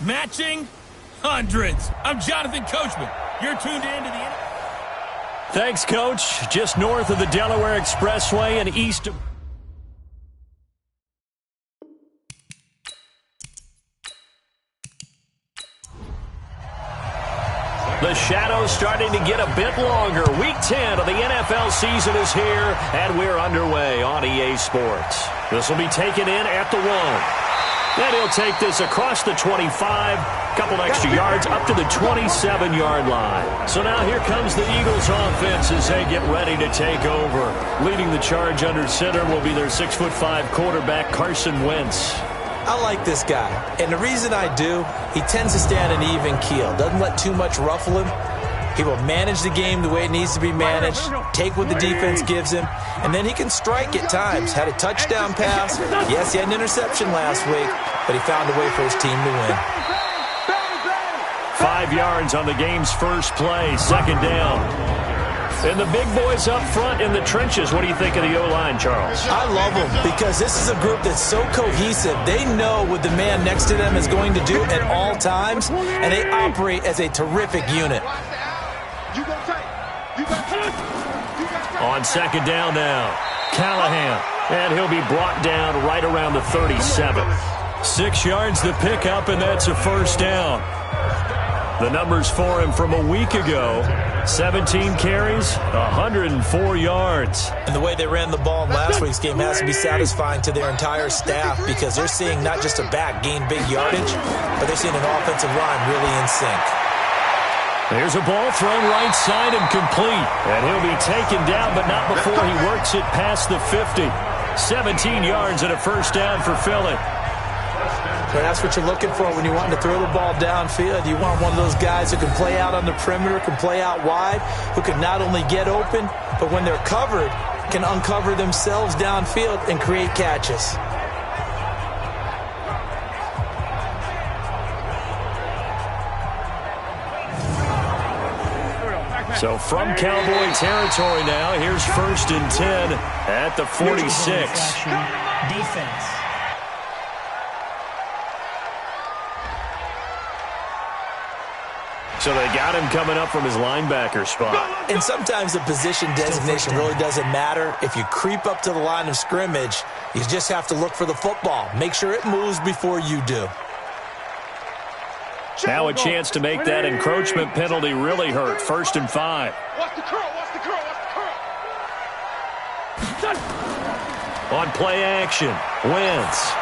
Matching hundreds. I'm Jonathan Coachman. You're tuned in to the... Thanks, Coach. Just north of the Delaware Expressway and east of... The shadow's starting to get a bit longer. Week 10 of the NFL season is here, and we're underway on EA Sports. This will be taken in at the 1. Then he'll take this across the 25, couple extra yards up to the 27-yard line. So now here comes the Eagles offense as they get ready to take over. Leading the charge under center will be their 6'5" quarterback, Carson Wentz. I like this guy, and the reason I do, he tends to stay on an even keel, doesn't let too much ruffle him. He will manage the game the way it needs to be managed, take what the defense gives him, and then he can strike at times. Had a touchdown pass. Yes, he had an interception last week, but he found a way for his team to win. 5 yards on the game's first play, second down. And the big boys up front in the trenches. What do you think of the O-line, Charles? I love them because this is a group that's so cohesive. They know what the man next to them is going to do at all times, and they operate as a terrific unit. On second down now, Callahan, and he'll be brought down right around the 37. 6 yards the pickup, and that's a first down. The numbers for him from a week ago, 17 carries, 104 yards. And the way they ran the ball in last week's game has to be satisfying to their entire staff because they're seeing not just a back gain big yardage, but they're seeing an offensive line really in sync. There's a ball thrown right side and complete. And he'll be taken down, but not before he works it past the 50. 17 yards and a first down for Philly. But that's what you're looking for when you want to throw the ball downfield. You want one of those guys who can play out on the perimeter, can play out wide, who can not only get open, but when they're covered, can uncover themselves downfield and create catches. So from Cowboy territory now, here's 1st and 10 at the 46. Defense. So they got him coming up from his linebacker spot. And sometimes the position designation really doesn't matter. If you creep up to the line of scrimmage, you just have to look for the football. Make sure it moves before you do. Now a chance to make that encroachment penalty really hurt. 1st and 5. Watch the curl, watch the curl, watch the curl. On play action, Wentz.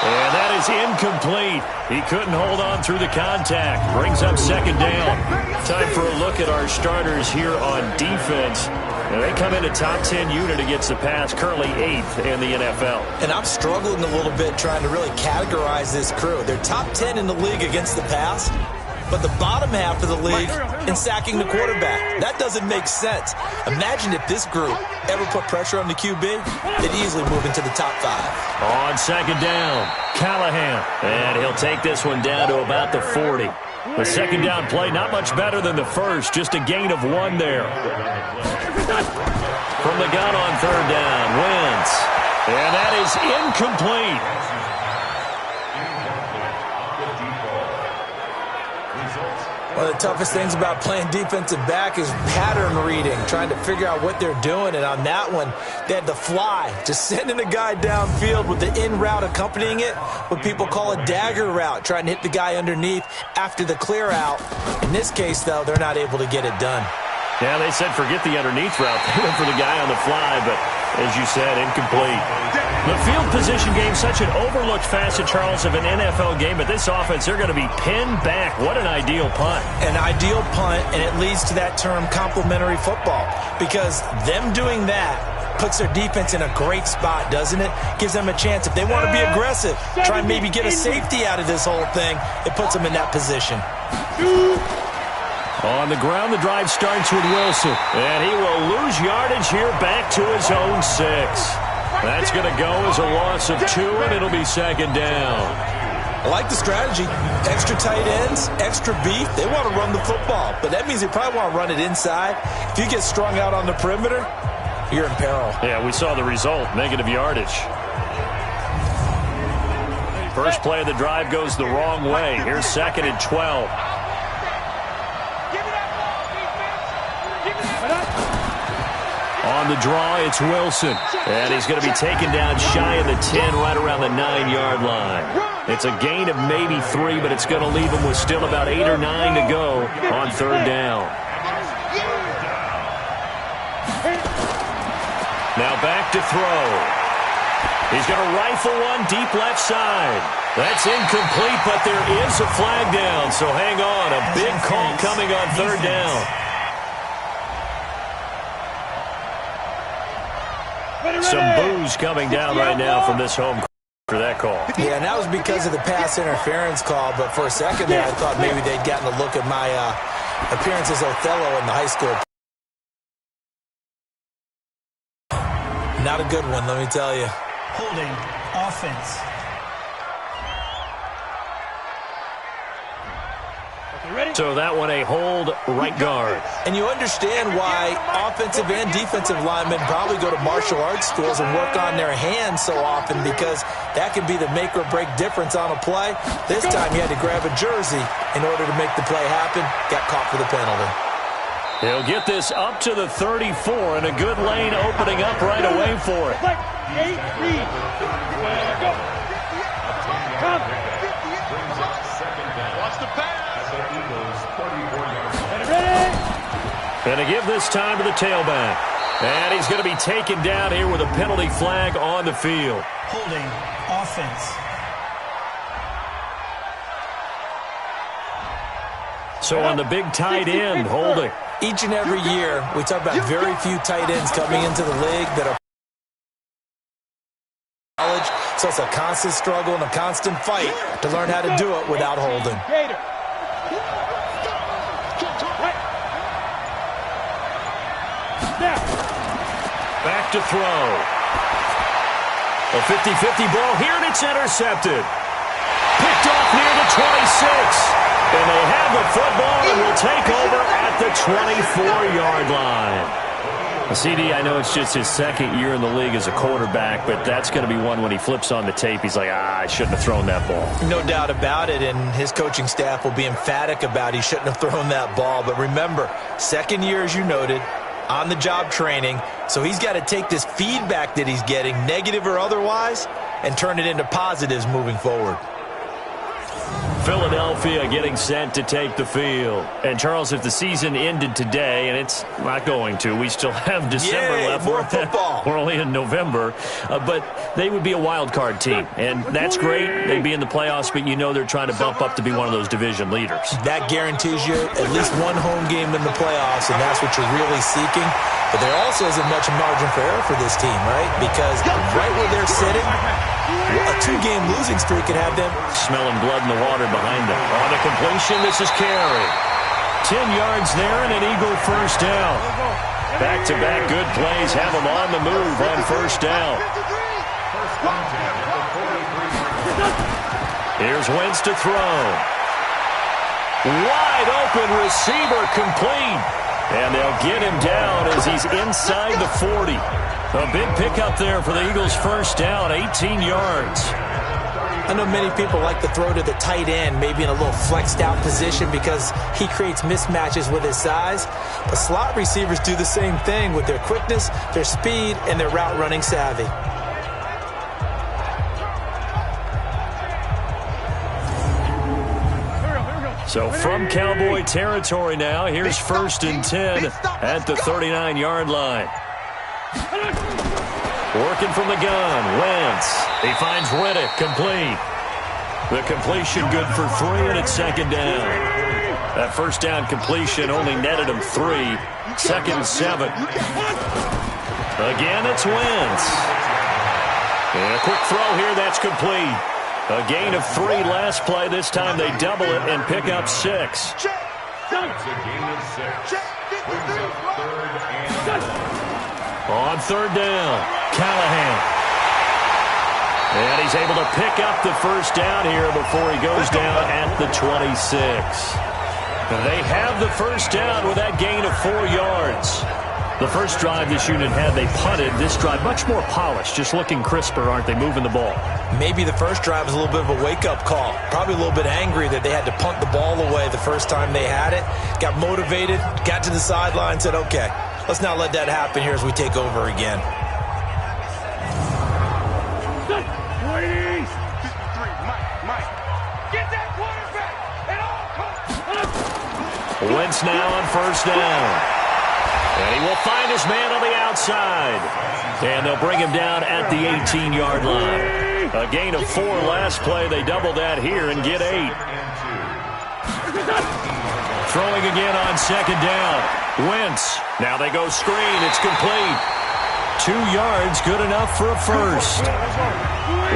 And that is incomplete. He couldn't hold on through the contact. Brings up second down. Time for a look at our starters here on defense. And they come in a top 10 unit against the pass, currently 8th in the NFL. And I'm struggling a little bit trying to really categorize this crew. They're top 10 in the league against the pass, but the bottom half of the league in sacking the quarterback. That doesn't make sense. Imagine if this group ever put pressure on the QB, they'd easily move into the top 5. On second down, Callahan. And he'll take this one down to about the 40. The second down play, not much better than the first, just a gain of 1 there. From the gun on third down, Wentz. And that is incomplete. One of the toughest things about playing defensive back is pattern reading, trying to figure out what they're doing. And on that one, they had to fly, just sending a guy downfield with the in route accompanying it, what people call a dagger route, trying to hit the guy underneath after the clear out. In this case, though, they're not able to get it done. Yeah, they said forget the underneath route. They went for the guy on the fly, but as you said, incomplete. The field position game, such an overlooked facet, Charles, of an NFL game, but this offense, they're going to be pinned back. What an ideal punt. An ideal punt, and it leads to that term complementary football, because them doing that puts their defense in a great spot, doesn't it? Gives them a chance. If they want to be aggressive, try and maybe get a safety out of this whole thing, it puts them in that position. On the ground, the drive starts with Wilson. And he will lose yardage here back to his own 6. That's going to go as a loss of 2, and it'll be second down. I like the strategy. Extra tight ends, extra beef. They want to run the football, but that means they probably want to run it inside. If you get strung out on the perimeter, you're in peril. Yeah, we saw the result, negative yardage. First play of the drive goes the wrong way. Here's 2nd and 12. On the draw, it's Wilson. And he's going to be taken down shy of the 10, right around the 9-yard line. It's a gain of maybe 3, but it's going to leave him with still about 8 or 9 to go on 3rd down. Now back to throw. He's going to rifle one deep left side. That's incomplete, but there is a flag down, so hang on. A big call coming on 3rd down. Some boos coming down right now from this home for that call. Yeah, and that was because of the pass interference call, but for a second there, I thought maybe they'd gotten a look at my appearance as Othello in the high school. Not a good one, let me tell you. Holding offense. So that one a hold right guard. And you understand why offensive and defensive linemen probably go to martial arts schools and work on their hands so often, because that can be the make or break difference on a play. This time he had to grab a jersey in order to make the play happen. Got caught for the penalty. He'll get this up to the 34, and a good lane opening up right away for it. And to give this time to the tailback. And he's going to be taken down here with a penalty flag on the field. Holding offense. So on the big tight end, holding. Each and every year, we talk about very few tight ends coming into the league that are college. So it's a constant struggle and a constant fight to learn how to do it without holding. Back to throw. A 50-50 ball here, and it's intercepted. Picked off near the 26. And they have the football and will take over at the 24-yard line. CD, I know it's just his 2nd year in the league as a quarterback, but that's going to be one when he flips on the tape, he's like, I shouldn't have thrown that ball. No doubt about it, and his coaching staff will be emphatic about he shouldn't have thrown that ball. But remember, 2nd year, as you noted, on-the-job training, so he's got to take this feedback that he's getting, negative or otherwise, and turn it into positives moving forward. Philadelphia getting set to take the field. And, Charles, if the season ended today, and it's not going to, we still have December left. More football. We're only in November. But they would be a wild card team. And that's great. They'd be in the playoffs, but you know they're trying to bump up to be one of those division leaders. That guarantees you at least one home game in the playoffs, and that's what you're really seeking. But there also isn't much margin for error for this team, right? Because right where they're sitting, a 2-game losing streak could have them smelling blood in the water behind them. On the completion, this is Carey. 10 yards there and an Eagle first down. Back-to-back good plays have them on the move on first down. Here's Wentz to throw. Wide open receiver complete. And they'll get him down as he's inside the 40. A big pickup there for the Eagles' first down, 18 yards. I know many people like to throw to the tight end, maybe in a little flexed out position because he creates mismatches with his size. But slot receivers do the same thing with their quickness, their speed, and their route running savvy. So from Cowboy territory now, here's 1st and 10 at the 39-yard line. Working from the gun, Wentz. He finds Riddick, complete. The completion good for 3, and it's 2nd down. That first down completion only netted him 3. 2nd and 7. Again, it's Wentz. And a quick throw here, that's complete. A gain of 3 last play. This time they double it and pick up 6. That's a gain of 6. On 3rd down, Callahan. And he's able to pick up the first down here before he goes down at the 26. They have the first down with that gain of 4 yards. The first drive this unit had, they punted. This drive, much more polished, just looking crisper, aren't they, moving the ball? Maybe the first drive was a little bit of a wake-up call. Probably a little bit angry that they had to punt the ball away the first time they had it. Got motivated, got to the sideline, said, okay, let's not let that happen here as we take over again. Wentz now on first down. And he will find his man on the outside. And they'll bring him down at the 18-yard line. A gain of 4 last play. They double that here and get 8. Throwing again on second down. Wentz. Now they go screen. It's complete. 2 yards, good enough for a first.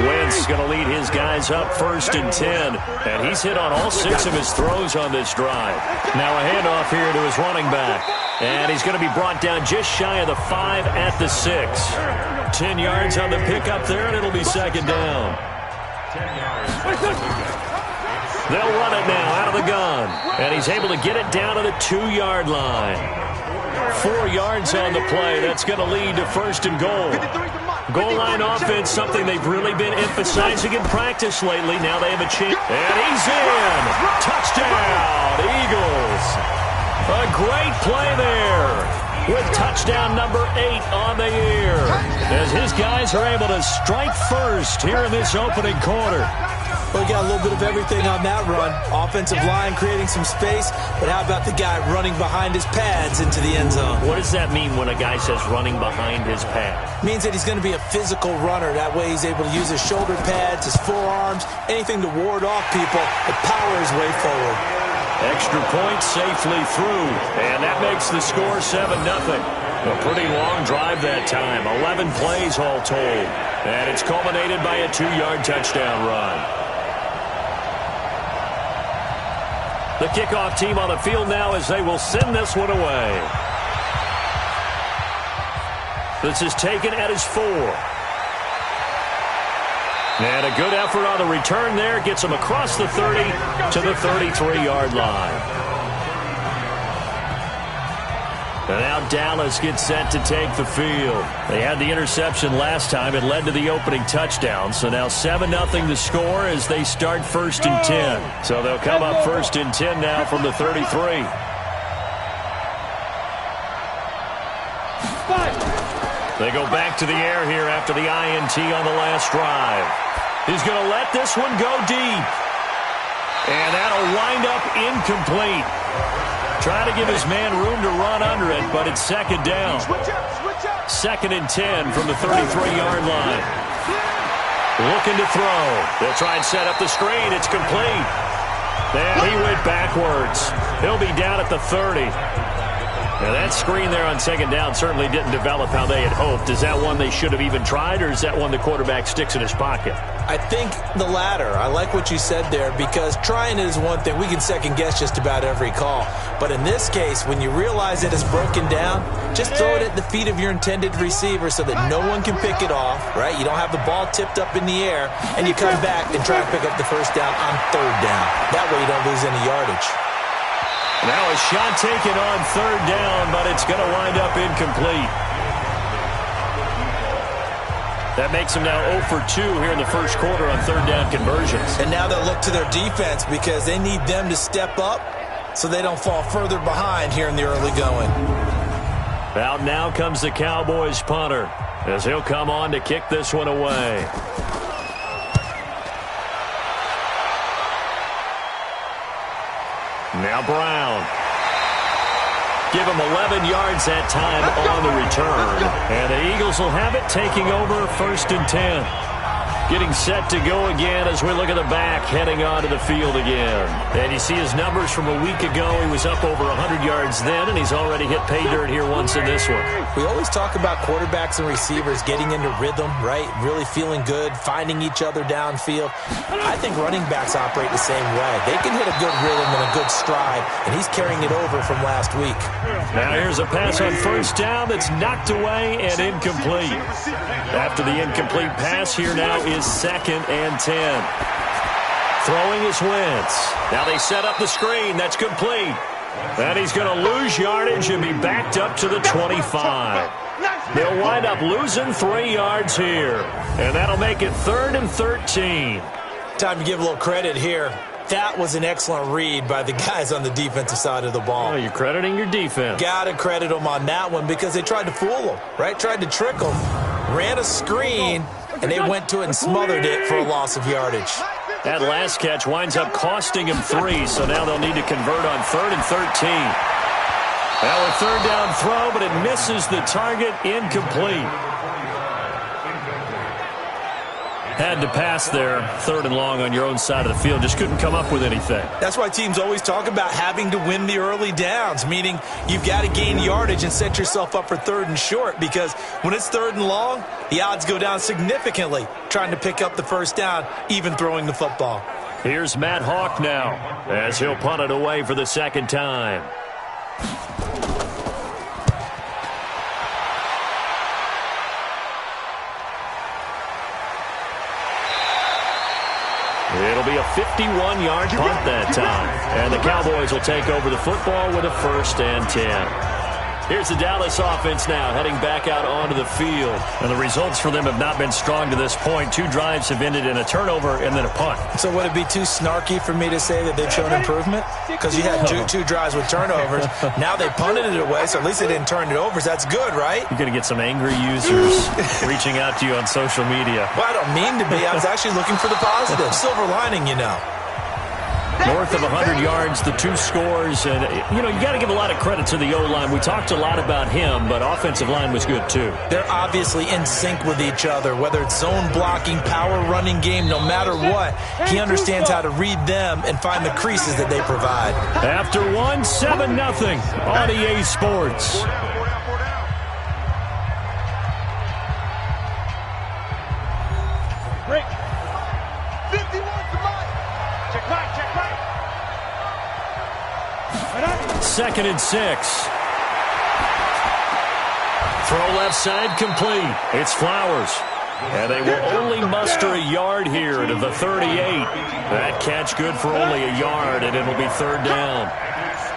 Wentz going to lead his guys up first and 10. And he's hit on all 6 of his throws on this drive. Now a handoff here to his running back. And he's going to be brought down just shy of the 5 at the 6. 10 yards on the pickup there, and it'll be second down. They'll run it now out of the gun. And he's able to get it down to the 2-yard line. 4 yards on the play. That's going to lead to first and goal. Goal line offense, something they've really been emphasizing in practice lately. Now they have a chance. And he's in. Touchdown, Eagles. A great play there with touchdown number 8 on the year as his guys are able to strike first here in this opening quarter. Well, we got a little bit of everything on that run. Offensive line creating some space, but how about the guy running behind his pads into the end zone? What does that mean when a guy says running behind his pad? Means that he's going to be a physical runner. That way he's able to use his shoulder pads, his forearms, anything to ward off people, but power his way forward. Extra point safely through, and that makes the score 7-0. A pretty long drive that time, 11 plays all told, and it's culminated by a 2-yard touchdown run. The kickoff team on the field now as they will send this one away. This is taken at his 4. And a good effort on the return there. Gets him across the 30 to the 33-yard line. And now Dallas gets set to take the field. They had the interception last time. It led to the opening touchdown. So now 7-0 the score as they start first and 10. So they'll come up first and 10 now from the 33. They go back to the air here after the INT on the last drive. He's going to let this one go deep. And that'll wind up incomplete. Try to give his man room to run under it, but it's second down. Second and 10 from the 33-yard line. Looking to throw. They'll try and set up the screen. It's complete. And he went backwards. He'll be down at the 30. Now that screen there on second down certainly didn't develop how they had hoped. Is that one they should have even tried, or is that one the quarterback sticks in his pocket? I think the latter. I like what you said there, because trying it is one thing. We can second-guess just about every call. But in this case, when you realize that it's broken down, just throw it at the feet of your intended receiver so that no one can pick it off, right? You don't have the ball tipped up in the air, and you come back and try to pick up the first down on third down. That way you don't lose any yardage. Now a shot taken on third down, but it's going to wind up incomplete. That makes them now 0 for 2 here in the first quarter on third down conversions. And now they'll look to their defense because they need them to step up so they don't fall further behind here in the early going. Out now comes the Cowboys punter as he'll come on to kick this one away. Now Brown. Give him 11 yards that time on the return. And the Eagles will have it, taking over first and 10. Getting set to go again as we look at the back, heading onto the field again. And you see his numbers from a week ago. He was up over 100 yards then, and he's already hit pay dirt here once in this one. We always talk about quarterbacks and receivers getting into rhythm, right? Really feeling good, finding each other downfield. I think running backs operate the same way. They can hit a good rhythm and a good stride, and he's carrying it over from last week. Now here's a pass on first down that's knocked away and incomplete. After the incomplete pass, here now is second and 10. Throwing is Wentz. Now they set up the screen. That's complete. And he's going to lose yardage and be backed up to the 25. They'll wind up losing 3 yards here. And that'll make it 3rd and 13. Time to give a little credit here. That was an excellent read by the guys on the defensive side of the ball. Oh, you're crediting your defense. Got to credit them on that one because they tried to fool them, right? Tried to trick them. Ran a screen, and they went to it and smothered it for a loss of yardage. That last catch winds up costing him 3, so now they'll need to convert on 3rd and 13. Now a 3rd down throw, but it misses the target, incomplete. Had to pass there, 3rd and long on your own side of the field. Just couldn't come up with anything. That's why teams always talk about having to win the early downs, meaning you've got to gain yardage and set yourself up for 3rd and short, because when it's 3rd and long, the odds go down significantly trying to pick up the first down, even throwing the football. Here's Matt Hawk now as he'll punt it away for the 2nd time. It'll be a 51-yard punt that time. And the Cowboys will take over the football with a 1st and 10. Here's the Dallas offense now heading back out onto the field. And the results for them have not been strong to this point. 2 drives have ended in a turnover and then a punt. So would it be too snarky for me to say that they've shown improvement? Because you had two drives with turnovers. Now they punted it away, so at least they didn't turn it over. So that's good, right? You're going to get some angry users reaching out to you on social media. Well, I don't mean to be. I was actually looking for the positive. Silver lining, you know. North of 100 yards, the 2 scores. And, you got to give a lot of credit to the O-line. We talked a lot about him, but offensive line was good, too. They're obviously in sync with each other, whether it's zone blocking, power running game, no matter what. He understands how to read them and find the creases that they provide. After 1, 7-0 on EA Sports. Break. 51 to mine. Check back. 2nd and 6. Throw left side complete. It's Flowers. And they will only muster a yard here to the 38. That catch good for only a yard, and it'll be 3rd down.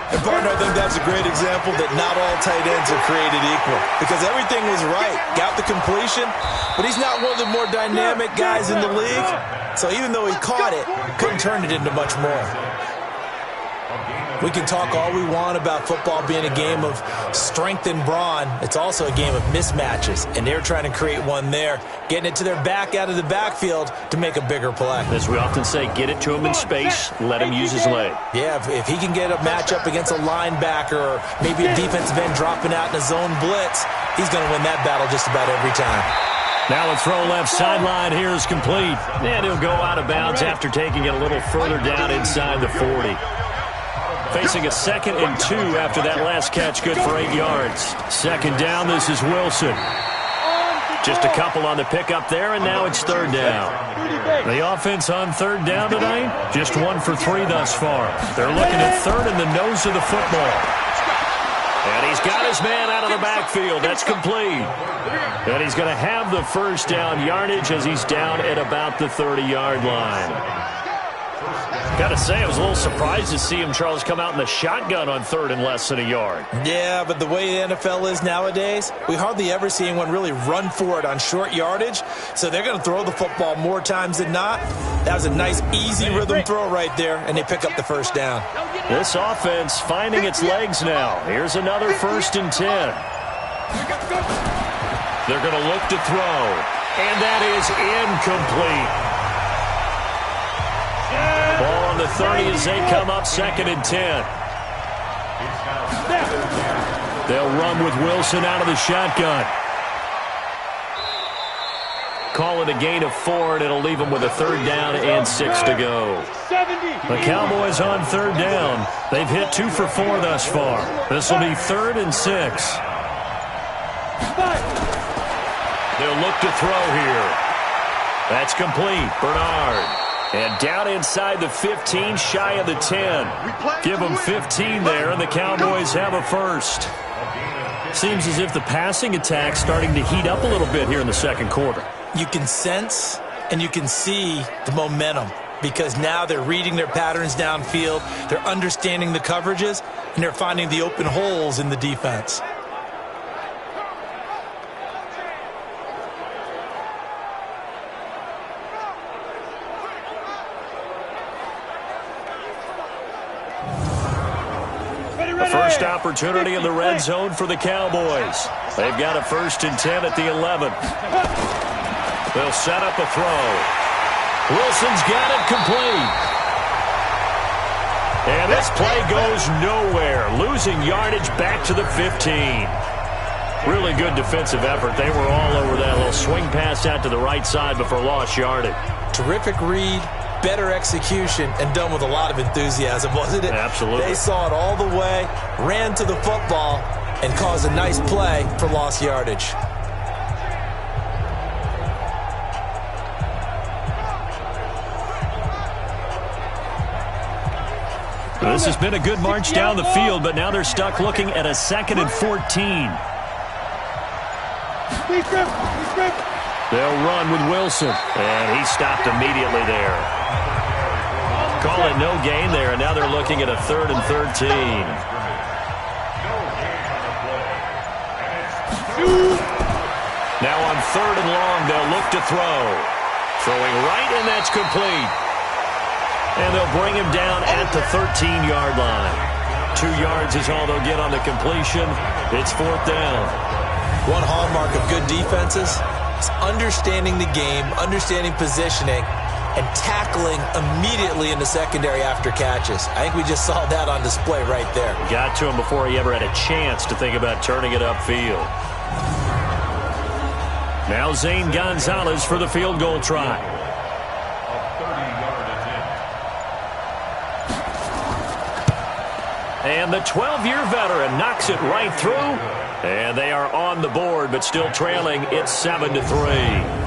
And, partner, I think that's a great example that not all tight ends are created equal, because everything was right. Got the completion, but he's not one of the more dynamic guys in the league. So even though he caught it, couldn't turn it into much more. We can talk all we want about football being a game of strength and brawn. It's also a game of mismatches, and they're trying to create one there, getting it to their back out of the backfield to make a bigger play. As we often say, get it to him in space, let him use his leg. Yeah, if he can get a matchup against a linebacker or maybe a defensive end dropping out in a zone blitz, he's going to win that battle just about every time. Now a throw left sideline here is complete. And he'll go out of bounds after taking it a little further down inside the 40. Facing a 2nd and 2 after that last catch, good for 8 yards. 2nd down, this is Wilson. Just a couple on the pickup there, and now it's 3rd down. The offense on 3rd down tonight, just 1 for 3 thus far. They're looking at 3rd in the nose of the football. And he's got his man out of the backfield. That's complete. And he's going to have the 1st down yardage as he's down at about the 30-yard line. Got to say, I was a little surprised to see him, Charles, come out in the shotgun on 3rd and less than a yard. Yeah, but the way the NFL is nowadays, we hardly ever see anyone really run for it on short yardage. So they're going to throw the football more times than not. That was a nice, easy rhythm throw right there, and they pick up the 1st down. This offense finding its legs now. Here's another 1st and 10. They're going to look to throw, and that is incomplete. Ball on the 30 as they come up 2nd and 10. They'll run with Wilson out of the shotgun. Call it a gain of 4, and it'll leave them with a 3rd down and 6 to go. The Cowboys on 3rd down. They've hit 2 for 4 thus far. This will be 3rd and 6. They'll look to throw here. That's complete. Bernard. And down inside the 15, shy of the 10. Give them 15 there, and the Cowboys have a 1st. Seems as if the passing attack's starting to heat up a little bit here in the 2nd quarter. You can sense and you can see the momentum. because now they're reading their patterns downfield, they're understanding the coverages, and they're finding the open holes in the defense. First opportunity in the red zone for the Cowboys. They've got a 1st and 10 at the 11. They'll set up a throw. Wilson's got it complete. And this play goes nowhere, losing yardage back to the 15. Really good defensive effort. They were all over that little swing pass out to the right side before lost yardage. Terrific read. Better execution, and done with a lot of enthusiasm, wasn't it? Absolutely. They saw it all the way, ran to the football, and caused a nice play for lost yardage. This has been a good march down the field, but now they're stuck looking at a 2nd and 14. They'll run with Wilson, and he stopped immediately there. Call it no gain there, and now they're looking at a 3rd and 13. Now on 3rd and long, they'll look to throw. Throwing right, and that's complete. And they'll bring him down at the 13-yard line. 2 yards is all they'll get on the completion. It's 4th down. One hallmark of good defenses is understanding the game, understanding positioning, and tackling immediately in the secondary after catches. I think we just saw that on display right there. Got to him before he ever had a chance to think about turning it upfield. Now Zane Gonzalez for the field goal try. And the 12-year veteran knocks it right through. And they are on the board, but still trailing. It's 7-3.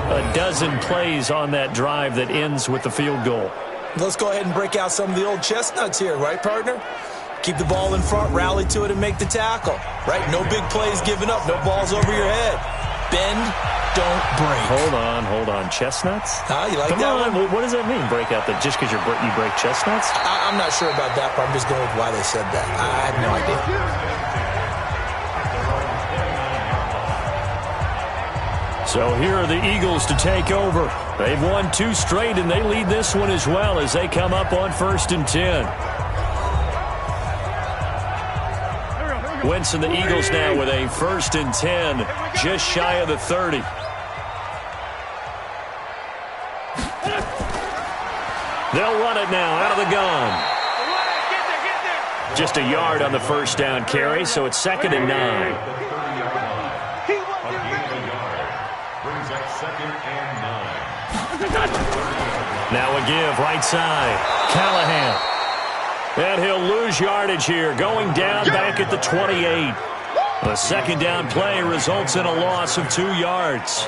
A dozen plays on that drive that ends with the field goal. Let's go ahead and break out some of the old chestnuts here, right, partner? Keep the ball in front, rally to it, and make the tackle, right? No big plays given up, no balls over your head. Bend, don't break. Hold on. Chestnuts? You like Come that on. one? What does that mean, break out? Just because you break chestnuts? I'm not sure about that, but I'm just going with why they said that. I have no idea. So here are the Eagles to take over. They've won 2 straight, and they lead this one as well as they come up on 1st and 10. Wentz and the Eagles now with a 1st and 10, just shy of the 30. They'll run it now out of the gun. Just a yard on the 1st down carry, so it's 2nd and 9. Now a give right side. Callahan. And he'll lose yardage here, going down back at the 28. The 2nd down play results in a loss of 2 yards.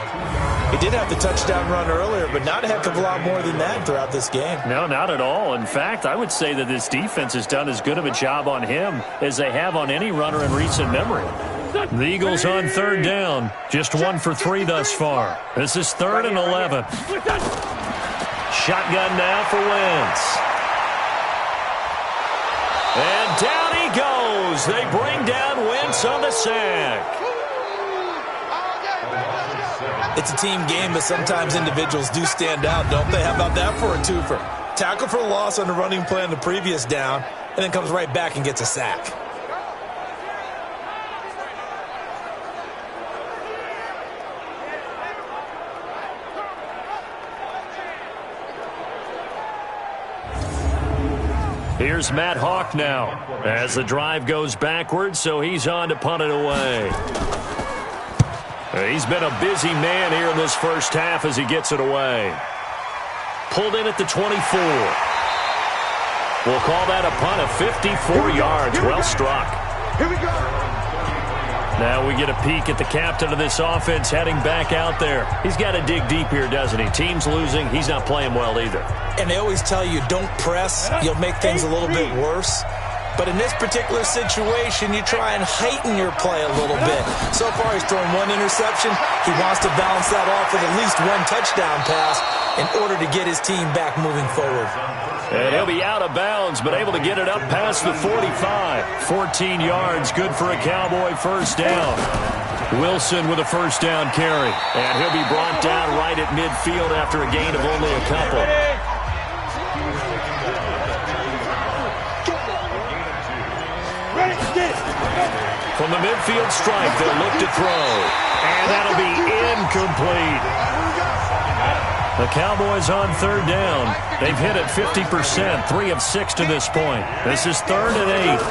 He did have the touchdown run earlier, but not a heck of a lot more than that throughout this game. No, not at all. In fact, I would say that this defense has done as good of a job on him as they have on any runner in recent memory. The Eagles on 3rd down. Just 1 for 3 thus far. This is 3rd and 11. Shotgun now for Wentz. And down he goes. They bring down Wentz on the sack. It's a team game, but sometimes individuals do stand out, don't they? How about that for a twofer? Tackle for a loss on the running play on the previous down, and then comes right back and gets a sack. Here's Matt Hawk now as the drive goes backwards, so he's on to punt it away. He's been a busy man here in this first half as he gets it away. Pulled in at the 24. We'll call that a punt of 54 yards. Well struck. Here we go. Now we get a peek at the captain of this offense heading back out there. He's got to dig deep here, doesn't he? Team's losing. He's not playing well either. And they always tell you, don't press. You'll make things a little bit worse. But in this particular situation, you try and heighten your play a little bit. So far, he's thrown 1 interception. He wants to balance that off with at least 1 touchdown pass. in order to get his team back moving forward. And he'll be out of bounds, but able to get it up past the 45. 14 yards, good for a Cowboy first down. Wilson with a first down carry. And he'll be brought down right at midfield after a gain of only a couple. From the midfield stripe, they'll look to throw. And that'll be incomplete. The Cowboys on third down. They've hit it 50%, 3 of 6 to this point. This is 3rd and 8.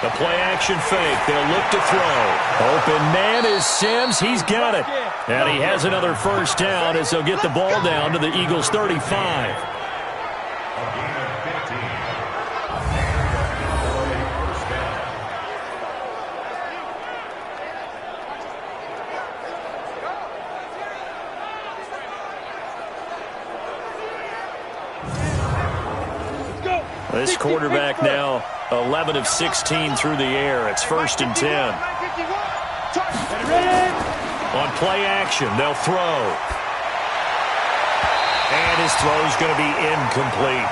The play-action fake. They'll look to throw. Open man is Sims. He's got it. And he has another first down as they'll get the ball down to the Eagles' 35. This quarterback now 11 of 16 through the air. It's 1st and 10. On play action, they'll throw. And his throw's going to be incomplete.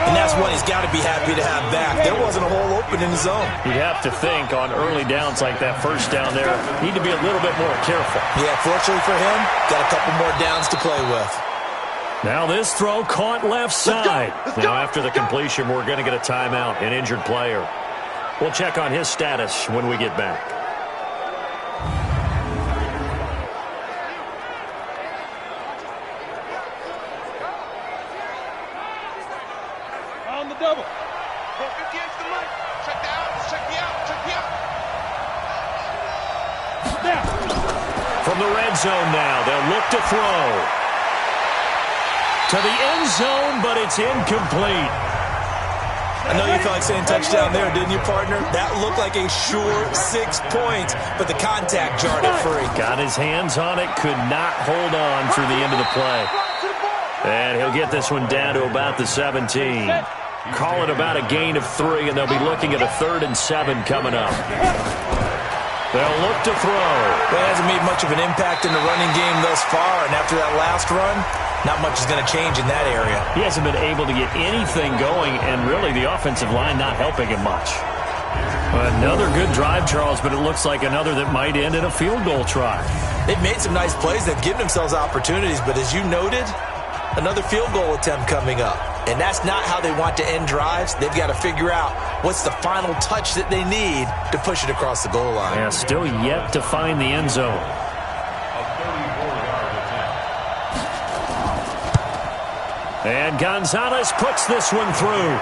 And that's one he's got to be happy to have back. There wasn't a hole open in the zone. You'd have to think on early downs like that first down there, need to be a little bit more careful. Yeah, fortunately for him, got a couple more downs to play with. Now this throw caught left side. Now after the completion, we're going to get a timeout, an injured player. We'll check on his status when we get back. On the double. 458 the money. Check the out. Check the out. Check the out. From the red zone now, they'll look to throw. To the end zone, but it's incomplete. I know you felt like saying touchdown there, didn't you, partner? That looked like a sure 6 points, but the contact jarred it free. Got his hands on it, could not hold on through the end of the play. And he'll get this one down to about the 17. Call it about a gain of 3, and they'll be looking at a 3rd and 7 coming up. They'll look to throw. Well, it hasn't made much of an impact in the running game thus far, and after that last run, not much is going to change in that area. He hasn't been able to get anything going, and really the offensive line not helping him much. Another good drive, Charles, but it looks like another that might end in a field goal try. They've made some nice plays. They've given themselves opportunities, but as you noted, another field goal attempt coming up. And that's not how they want to end drives. They've got to figure out what's the final touch that they need to push it across the goal line. Yeah, still yet to find the end zone. And Gonzalez puts this one through.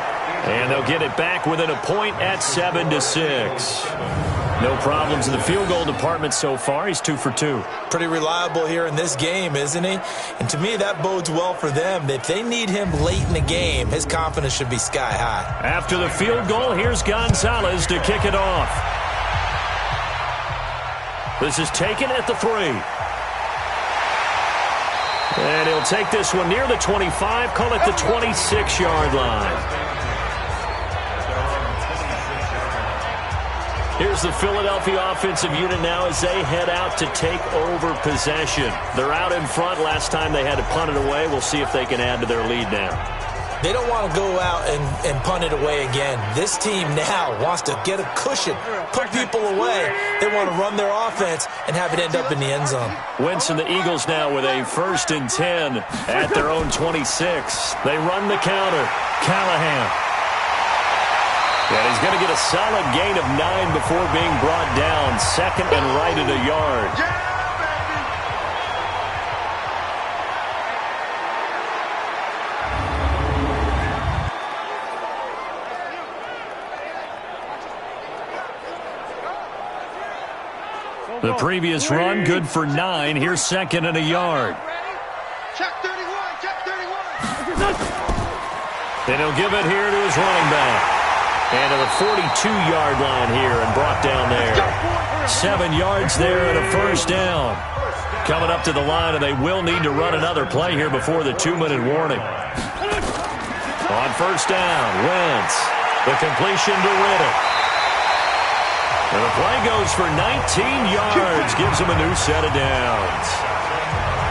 And they'll get it back within a point at 7-6. No problems in the field goal department so far. He's 2 for 2. Pretty reliable here in this game, isn't he? And to me, that bodes well for them. If they need him late in the game, his confidence should be sky high. After the field goal, here's Gonzalez to kick it off. This is taken at the 3. And he'll take this one near the 25, call it the 26-yard line. Here's the Philadelphia offensive unit now as they head out to take over possession. They're out in front. Last time they had to punt it away. We'll see if they can add to their lead now. They don't want to go out and punt it away again. This team now wants to get a cushion, put people away. They want to run their offense and have it end up in the end zone. Wentz and the Eagles now with a 1st and 10 at their own 26. They run the counter. Callahan. And he's going to get a solid gain of 9 before being brought down. 2nd and right at a yard. The previous run, good for 9. Here's 2nd and a yard. Check 31, check 31. Then he'll give it here to his running back. And to the 42-yard line here and brought down there. 7 yards there and a first down. Coming up to the line, and they will need to run another play here before the 2-minute warning. On first down, Wentz. The completion to Riddick. And the play goes for 19 yards. Gives him a new set of downs.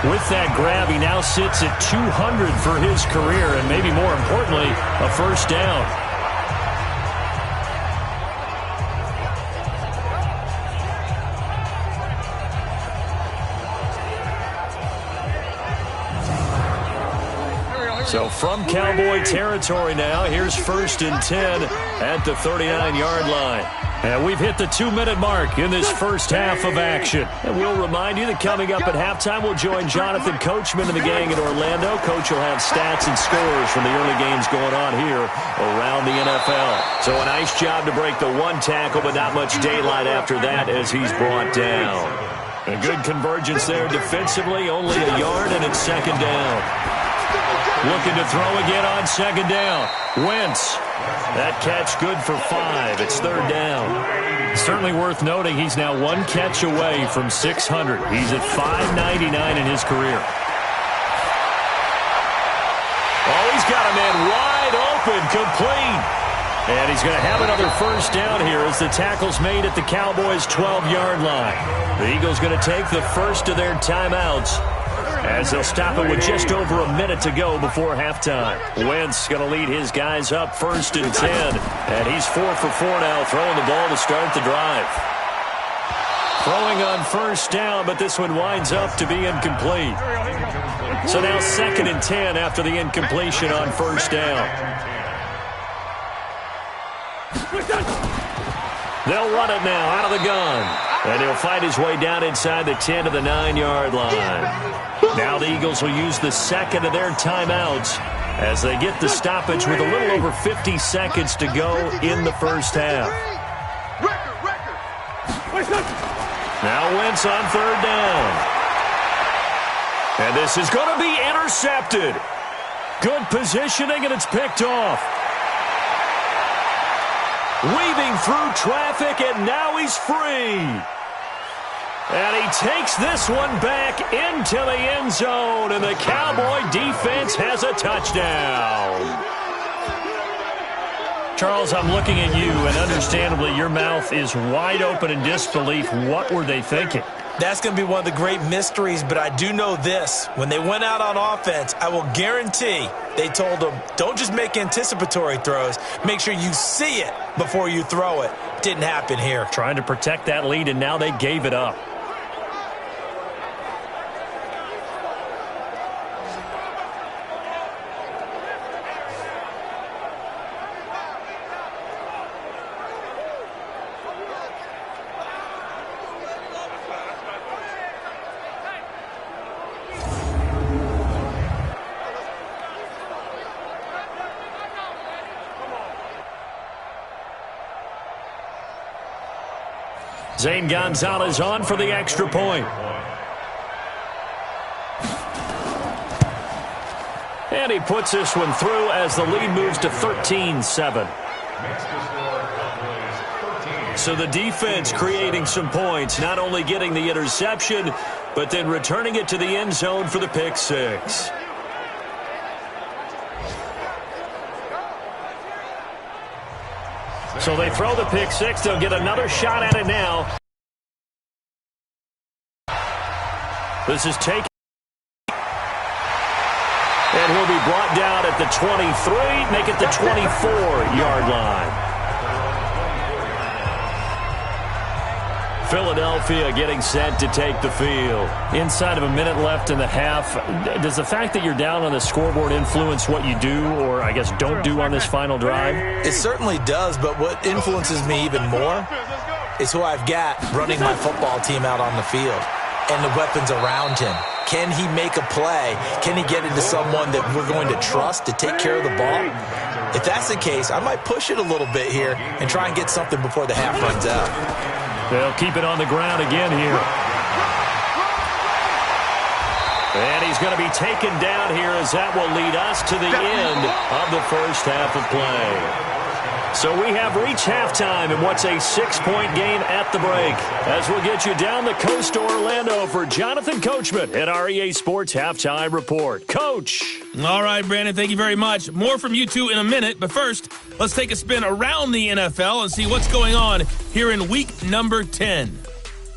With that grab, he now sits at 200 for his career, and maybe more importantly, a first down. So from Cowboy territory now, here's 1st and 10 at the 39-yard line. And we've hit the 2-minute mark in this first half of action. And we'll remind you that coming up at halftime, we'll join Jonathan Coachman and the gang in Orlando. Coach will have stats and scores from the early games going on here around the NFL. So a nice job to break the one tackle, but not much daylight after that as he's brought down. A good convergence there defensively, only a yard, and it's 2nd down. Looking to throw again on 2nd down. Wentz. That catch good for 5. It's 3rd down. Certainly worth noting he's now 1 catch away from 600. He's at 599 in his career. Oh, he's got a man wide open, complete. And he's going to have another first down here as the tackle's made at the Cowboys' 12-yard line. The Eagles going to take the first of their timeouts, as they'll stop it with just over a minute to go before halftime. Wentz going to lead his guys up 1st and 10. And he's 4 for 4 now, throwing the ball to start the drive. Throwing on 1st down, but this one winds up to be incomplete. So now 2nd and 10 after the incompletion on 1st down. They'll run it now out of the gun. And he'll fight his way down inside the 10 to the 9-yard line. Now the Eagles will use the 2nd of their timeouts as they get the stoppage with a little over 50 seconds to go in the first half. Now Wentz on 3rd down. And this is going to be intercepted. Good positioning, and it's picked off. Weaving through traffic, and now he's free. And he takes this one back into the end zone, and the Cowboy defense has a touchdown. Charles, I'm looking at you, and understandably, your mouth is wide open in disbelief. What were they thinking? That's going to be one of the great mysteries, but I do know this. When they went out on offense, I will guarantee they told them, don't just make anticipatory throws. Make sure you see it before you throw it. Didn't happen here. Trying to protect that lead, and now they gave it up. Zane Gonzalez on for the extra point. And he puts this one through as the lead moves to 13-7. So the defense creating some points, not only getting the interception, but then returning it to the end zone for the pick six. So they throw the pick six. They'll get another shot at it now. This is taken. And he'll be brought down at the 23, make it the 24-yard line. Philadelphia getting set to take the field. Inside of a minute left in the half, does the fact that you're down on the scoreboard influence what you do, or I guess don't do on this final drive? It certainly does, but what influences me even more is who I've got running my football team out on the field and the weapons around him. Can he make a play? Can he get into someone that we're going to trust to take care of the ball? If that's the case, I might push it a little bit here and try and get something before the half runs out. They'll keep it on the ground again here. And he's going to be taken down here as that will lead us to the end of the first half of play. So we have reached halftime in what's a 6-point game at the break. As we'll get you down the coast to Orlando for Jonathan Coachman at our EA Sports Halftime Report. Coach. All right, Brandon, thank you very much. More from you two in a minute, but first, let's take a spin around the NFL and see what's going on here in week number 10.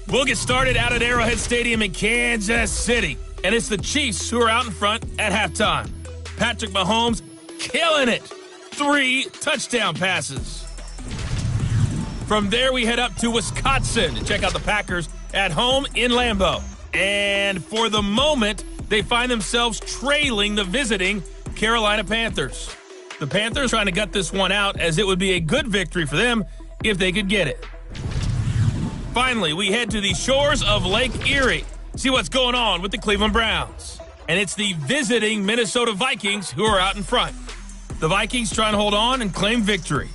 We'll get started out at Arrowhead Stadium in Kansas City. And it's the Chiefs who are out in front at halftime. Patrick Mahomes killing it. 3 touchdown passes. From there, we head up to Wisconsin to check out the Packers at home in Lambeau. And for the moment, they find themselves trailing the visiting Carolina Panthers. The Panthers trying to gut this one out, as it would be a good victory for them if they could get it. Finally, we head to the shores of Lake Erie. See what's going on with the Cleveland Browns. And it's the visiting Minnesota Vikings who are out in front. The Vikings trying to hold on and claim victory.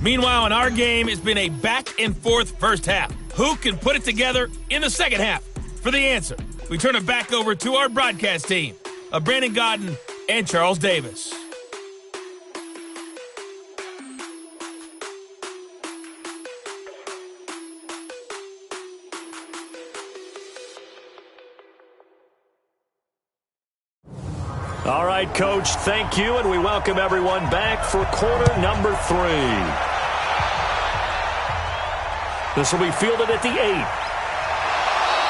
Meanwhile, in our game, it's been a back-and-forth first half. Who can put it together in the second half? For the answer, we turn it back over to our broadcast team of Brandon Godden and Charles Davis. All right, Coach, thank you, and we welcome everyone back for quarter number 3. This will be fielded at the 8.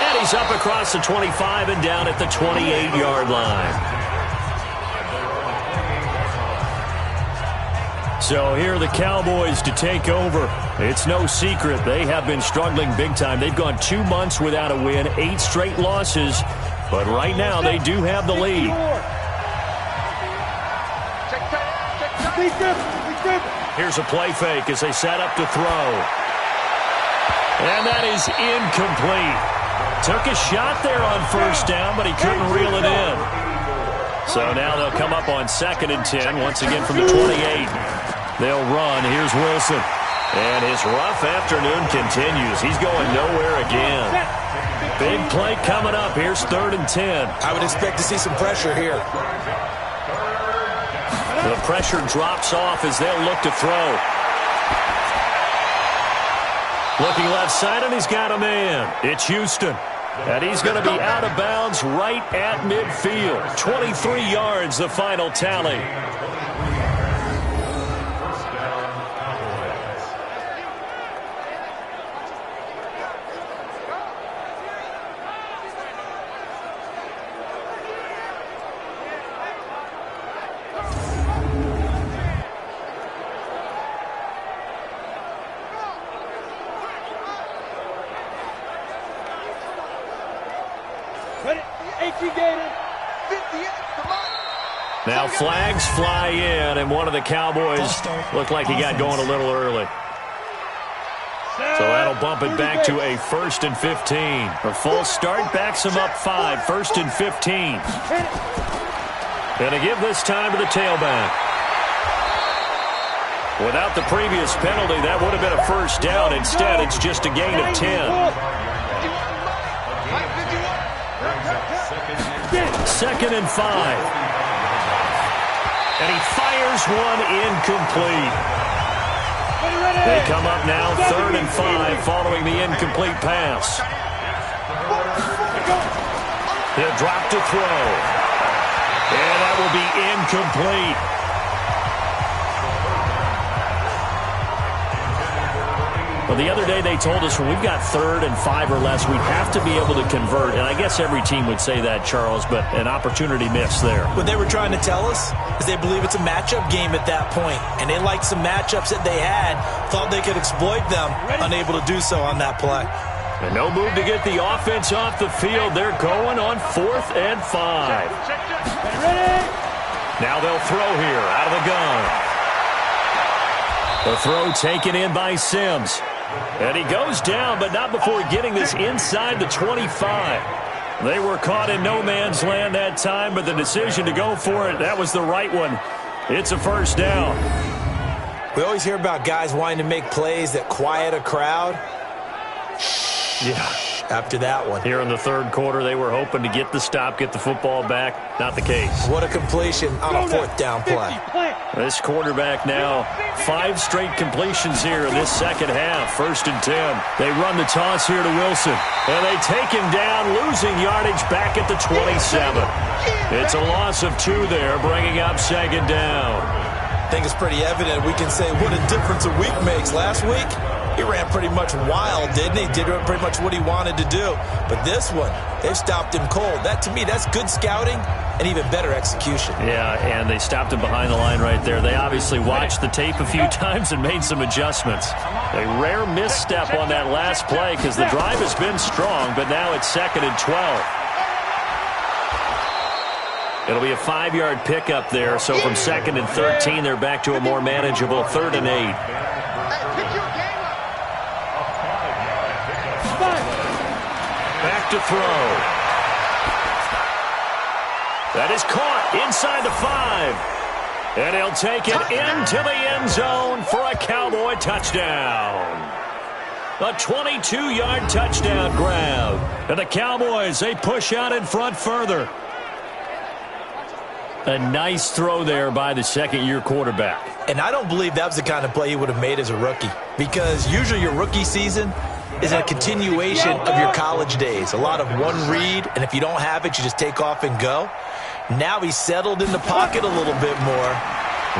And he's up across the 25 and down at the 28-yard line. So here are the Cowboys to take over. It's no secret they have been struggling big time. They've gone 2 months without a win, 8 straight losses. But right now they do have the lead. Here's a play fake as they set up to throw. And that is incomplete. Took a shot there on first down, but he couldn't reel it in. So now they'll come up on 2nd and 10, once again from the 28. They'll run. Here's Wilson. And his rough afternoon continues. He's going nowhere again. Big play coming up. Here's 3rd and 10. I would expect to see some pressure here. The pressure drops off as they'll look to throw. Looking left side, and he's got a man. It's Houston. And he's going to be out of bounds right at midfield. 23 yards, the final tally. Now flags fly in, and one of the Cowboys looked like he got going a little early. So that'll bump it back to a 1st and 15. A false start backs him up 5, 1st and 15. Going to give this time to the tailback. Without the previous penalty, that would have been a first down. Instead, it's just a gain of 10. 2nd and 5. And he fires one incomplete. They come up now 3rd and 5 following the incomplete pass. He'll drop to throw. And that will be incomplete. Well, the other day they told us when we've got 3rd and 5 or less, we have to be able to convert. And I guess every team would say that, Charles, but an opportunity missed there. What they were trying to tell us is they believe it's a matchup game at that point. And they liked some matchups that they had, thought they could exploit them, unable to do so on that play. And no move to get the offense off the field. They're going on 4th and 5. Now they'll throw here out of the gun. The throw taken in by Sims. And he goes down, but not before getting this inside the 25. They were caught in no man's land that time, but the decision to go for it, that was the right one. It's a first down. We always hear about guys wanting to make plays that quiet a crowd. Yeah. After that one. Here in the 3rd quarter, they were hoping to get the stop, get the football back. Not the case. What a completion on a 4th down play. This quarterback now 5 straight completions here in this second half. 1st and 10. They run the toss here to Wilson. And they take him down, losing yardage back at the 27. It's a loss of 2 there, bringing up 2nd down. I think it's pretty evident we can say what a difference a week makes. Last week, He ran pretty much wild, didn't he? Did pretty much what he wanted to do. But this one, they've stopped him cold. That, to me, that's good scouting and even better execution. Yeah, and they stopped him behind the line right there. They obviously watched the tape a few times and made some adjustments. A rare misstep on that last play because the drive has been strong, but now it's 2nd and 12. It'll be a 5-yard pickup there, so from 2nd and 13, they're back to a more manageable 3rd and 8. Back to throw. That is caught inside the 5. And he'll take it into the end zone for a Cowboy touchdown. A 22-yard touchdown grab. And the Cowboys, they push out in front further. A nice throw there by the second-year quarterback. And I don't believe that was the kind of play he would have made as a rookie, because usually your rookie season is a continuation of your college days. A lot of one read, and if you don't have it, you just take off and go. Now he's settled in the pocket a little bit more,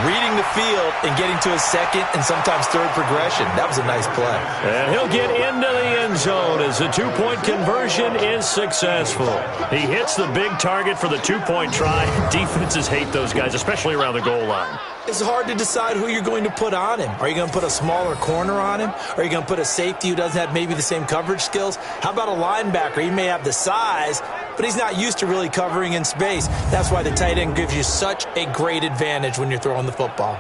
reading the field and getting to his second and sometimes third progression. That was a nice play. And he'll get into the end zone as the two-point conversion is successful. He hits the big target for the two-point try. Defenses hate those guys, especially around the goal line. It's hard to decide who you're going to put on him. Are you going to put a smaller corner on him? Are you going to put a safety who doesn't have maybe the same coverage skills? How about a linebacker? He may have the size, but he's not used to really covering in space. That's why the tight end gives you such a great advantage when you're throwing the football.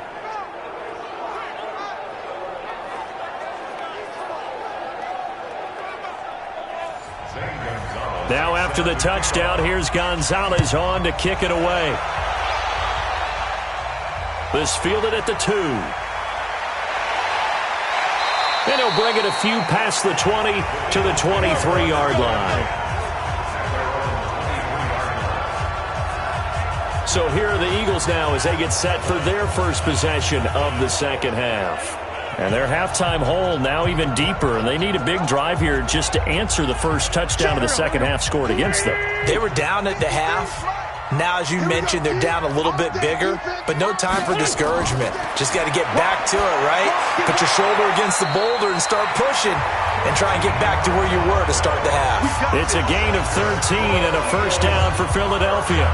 Now after the touchdown, here's Gonzalez on to kick it away. This fielded at the 2. And he'll bring it a few past the 20 to the 23-yard line. So here are the Eagles now as they get set for their first possession of the second half. And their halftime hole now even deeper, and they need a big drive here just to answer the first touchdown of the second half scored against them. They were down at the half. Now, as you mentioned, they're down a little bit bigger, but no time for discouragement. Just got to get back to it, right? Put your shoulder against the boulder and start pushing and try and get back to where you were to start the half. It's a gain of 13 and a first down for Philadelphia.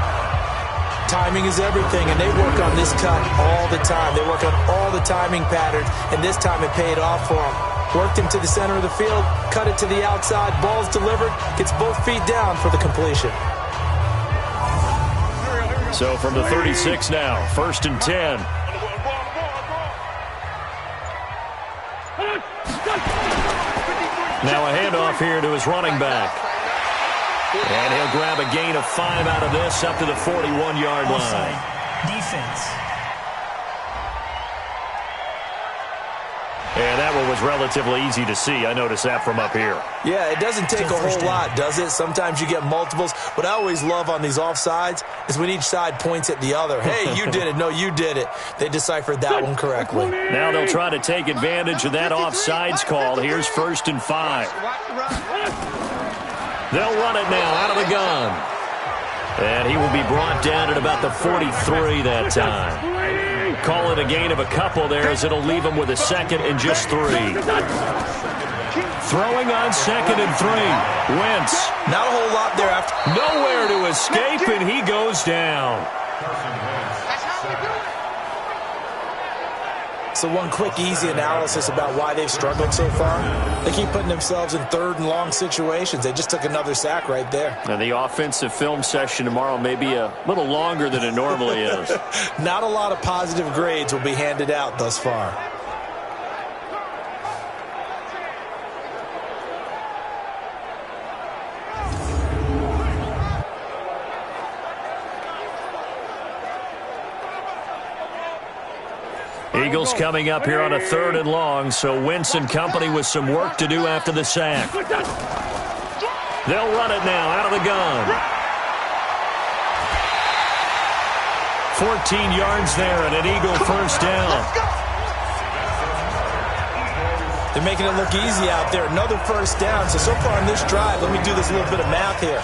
Timing is everything, and they work on this cut all the time. They work on all the timing patterns, and this time it paid off for them. Worked him to the center of the field, cut it to the outside, ball's delivered, gets both feet down for the completion. So from the 36 now, 1st and 10. Now a handoff here to his running back. And he'll grab a gain of 5 out of this up to the 41-yard line. Defense. And that one was relatively easy to see. I noticed that from up here. Yeah, it doesn't take a whole lot, does it? Sometimes you get multiples. What I always love on these offsides is when each side points at the other. Hey, you did it. No, you did it. They deciphered that one correctly. Now they'll try to take advantage of that offsides call. Here's 1st and 5. They'll run it now out of the gun. And he will be brought down at about the 43 that time. Call it a gain of a couple there as it'll leave him with a 2nd and just 3. Throwing on 2nd and 3. Wentz. Not a whole lot there after. Nowhere to escape, and he goes down. So one quick, easy analysis about why they've struggled so far. They keep putting themselves in 3rd and long situations. They just took another sack right there. And the offensive film session tomorrow may be a little longer than it normally is. Not a lot of positive grades will be handed out thus far. Eagles coming up here on a 3rd and long, so Wentz and company with some work to do after the sack. They'll run it now out of the gun. 14 yards there and an Eagle first down. They're making it look easy out there. Another first down. So far on this drive, let me do this little bit of math here.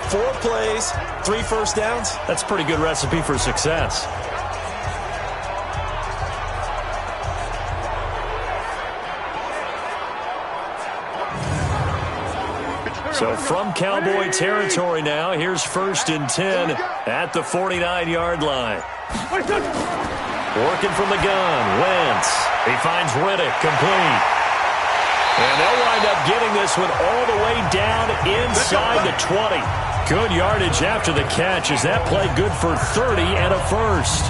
4 plays, 3 first downs. That's a pretty good recipe for success. So from Cowboy territory now, here's 1st and 10 at the 49-yard line. Working from the gun, Wentz. He finds Riddick, complete. And they'll wind up getting this one all the way down inside the 20. Good yardage after the catch as that play good for 30 and a first.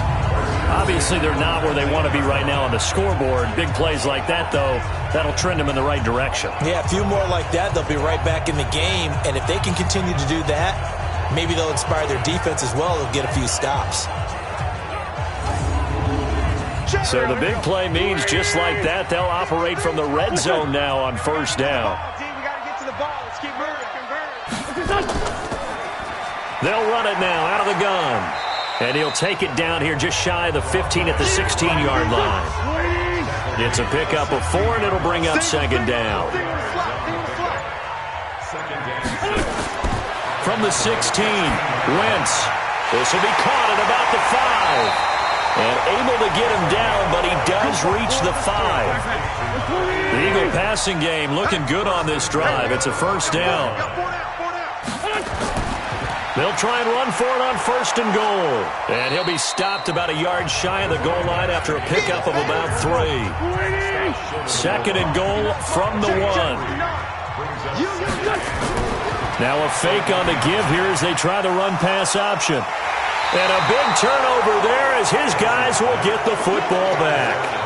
Obviously, they're not where they want to be right now on the scoreboard. Big plays like that, though, that'll trend them in the right direction. Yeah, a few more like that, they'll be right back in the game. And if they can continue to do that, maybe they'll inspire their defense as well. They'll get a few stops. So the big play means just like that, they'll operate from the red zone now on 1st down. They'll run it now out of the gun. And he'll take it down here just shy of the 15 at the 16-yard line. It's a pickup of 4, and it'll bring up 2nd down. From the 16, Wentz. This will be caught at about the 5. And able to get him down, but he does reach the 5. The Eagle passing game looking good on this drive. It's a 1st down. They'll try and run for it on 1st and goal. And he'll be stopped about a yard shy of the goal line after a pickup of about 3. 2nd and goal from the 1. Now a fake on the give here as they try the run-pass option. And a big turnover there as his guys will get the football back.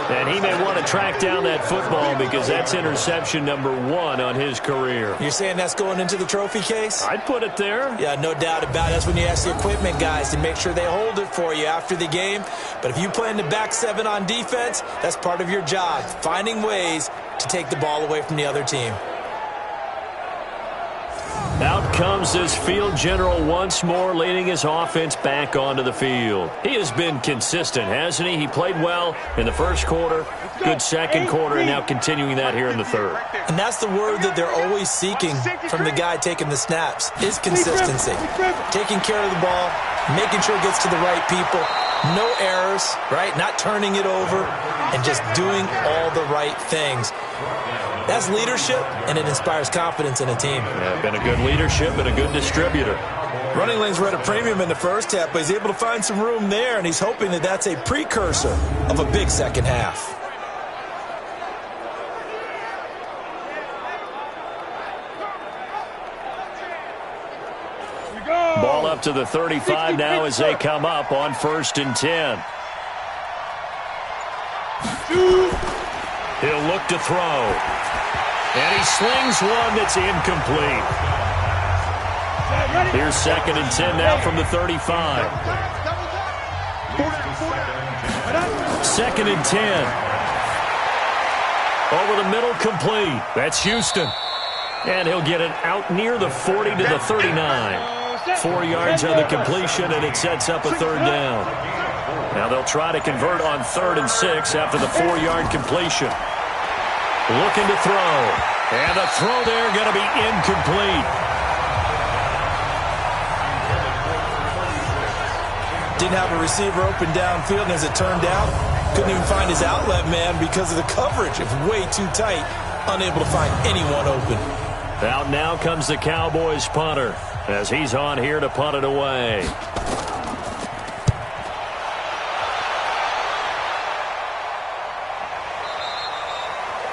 And he may want to track down that football because that's interception number 1 on his career. You're saying that's going into the trophy case? I'd put it there. Yeah, no doubt about it. That's when you ask the equipment guys to make sure they hold it for you after the game. But if you play in the back 7 on defense, that's part of your job, finding ways to take the ball away from the other team. Out comes this field general once more, leading his offense back onto the field. He has been consistent, hasn't he? He played well in the 1st quarter, good 2nd quarter, and now continuing that here in the 3rd. And that's the word that they're always seeking from the guy taking the snaps, is consistency. Taking care of the ball, making sure it gets to the right people, no errors, right? Not turning it over, and just doing all the right things. That's leadership, and it inspires confidence in a team. Yeah, been a good leadership and a good distributor. Running lanes were at a premium in the 1st half, but he's able to find some room there, and he's hoping that that's a precursor of a big 2nd half. Ball up to the 35 now as they come up on 1st and 10. He'll look to throw. And he slings one that's incomplete. Here's 2nd and 10 now from the 35. 2nd and 10. Over the middle, complete. That's Houston. And he'll get it out near the 40 to the 39. 4 yards on the completion, and it sets up a 3rd down. Now they'll try to convert on 3rd and 6 after the 4-yard completion. Looking to throw. And the throw there going to be incomplete. Didn't have a receiver open downfield, and as it turned out, couldn't even find his outlet man because of the coverage. It was way too tight, unable to find anyone open. Out now comes the Cowboys punter as he's on here to punt it away.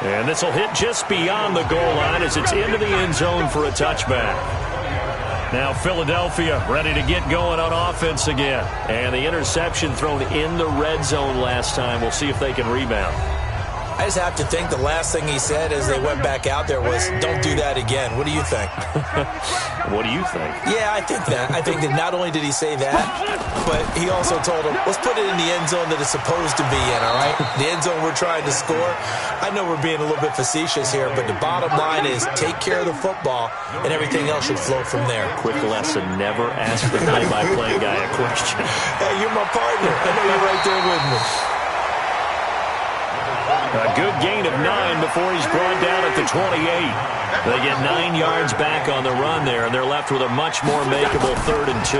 And this will hit just beyond the goal line as it's into the end zone for a touchback. Now Philadelphia ready to get going on offense again. And the interception thrown in the red zone last time. We'll see if they can rebound. I just have to think the last thing he said as they went back out there was, don't do that again. What do you think? What do you think? Yeah, I think that. I think that not only did he say that, but he also told him, let's put it in the end zone that it's supposed to be in, all right? The end zone we're trying to score. I know we're being a little bit facetious here, but the bottom line is take care of the football, and everything else should flow from there. Quick lesson, never ask the play-by-play guy a question. Hey, you're my partner. I know you're right there with me. A good gain of 9 before he's brought down at the 28. They get 9 yards back on the run there, and they're left with a much more makeable 3rd and 2.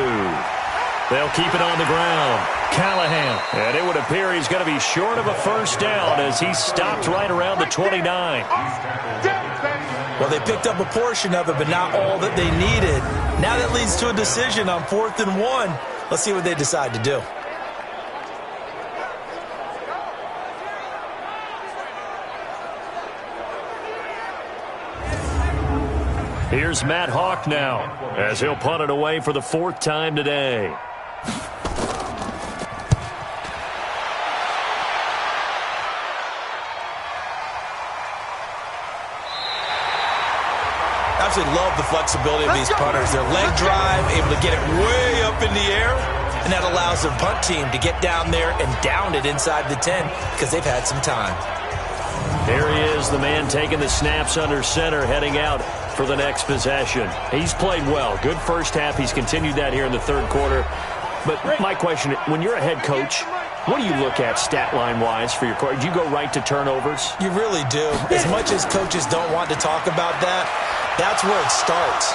They'll keep it on the ground. Callahan. And it would appear he's going to be short of a first down as he stopped right around the 29. Well, they picked up a portion of it, but not all that they needed. Now that leads to a decision on 4th and 1. Let's see what they decide to do. Here's Matt Hawk now as he'll punt it away for the 4th time today. Absolutely love the flexibility of these punters. Their leg drive, able to get it way up in the air, and that allows their punt team to get down there and down it inside the 10 because they've had some time. There he is, the man taking the snaps under center, heading out for the next possession. He's played well. Good first half. He's continued that here in the 3rd quarter. But my question, when you're a head coach, what do you look at stat line-wise for your coach? Do you go right to turnovers? You really do. As much as coaches don't want to talk about that, that's where it starts.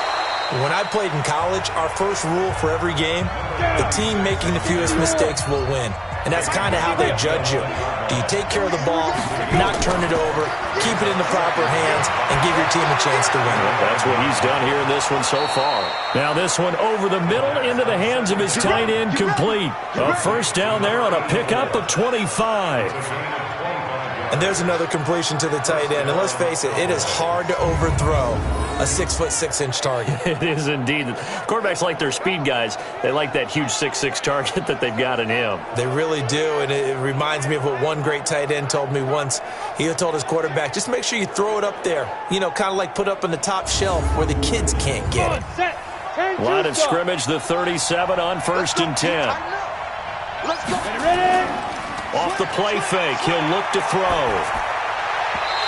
When I played in college, our first rule for every game, the team making the fewest mistakes will win. And that's kind of how they judge you. Do you take care of the ball, not turn it over, keep it in the proper hands, and give your team a chance to win? That's what he's done here in this one so far. Now this one over the middle into the hands of his tight end, complete. A first down there on a pickup of 25. And there's another completion to the tight end. And let's face it, it is hard to overthrow a 6'6" target. It is indeed. Quarterbacks like their speed guys. They like that huge 6'6" target that they've got in him. They really do, and it reminds me of what one great tight end told me once. He told his quarterback, just make sure you throw it up there. You know, kind of like put up on the top shelf where the kids can't get it. Line of scrimmage, the 37 on 1st and 10. Let's go. Ready? Off the play fake, he'll look to throw.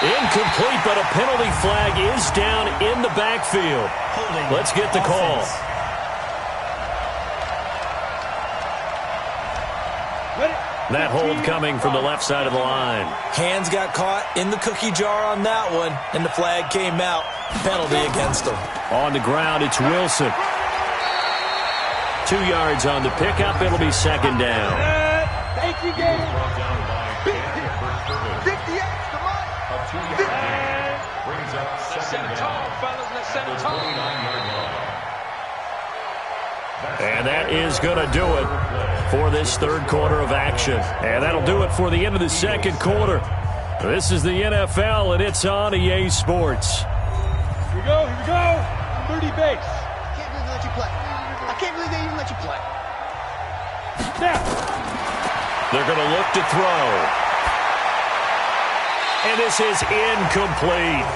Incomplete, but a penalty flag is down in the backfield. Holding. Let's get the call. That hold coming from the left side of the line. Hands got caught in the cookie jar on that one, and the flag came out. Penalty against them. On the ground, it's Wilson. 2 yards on the pickup. It'll be 2nd down. Thank you, game. 58, come on. 50. Let's set it tall, fellas. Let's set it tall. And that is going to do it for this 3rd quarter of action. And that'll do it for the end of the 2nd quarter. This is the NFL, and it's on EA Sports. Here we go, 30 base. I can't believe they let you play. I can't believe they even let you play. Snap. They're going to look to throw. And this is incomplete.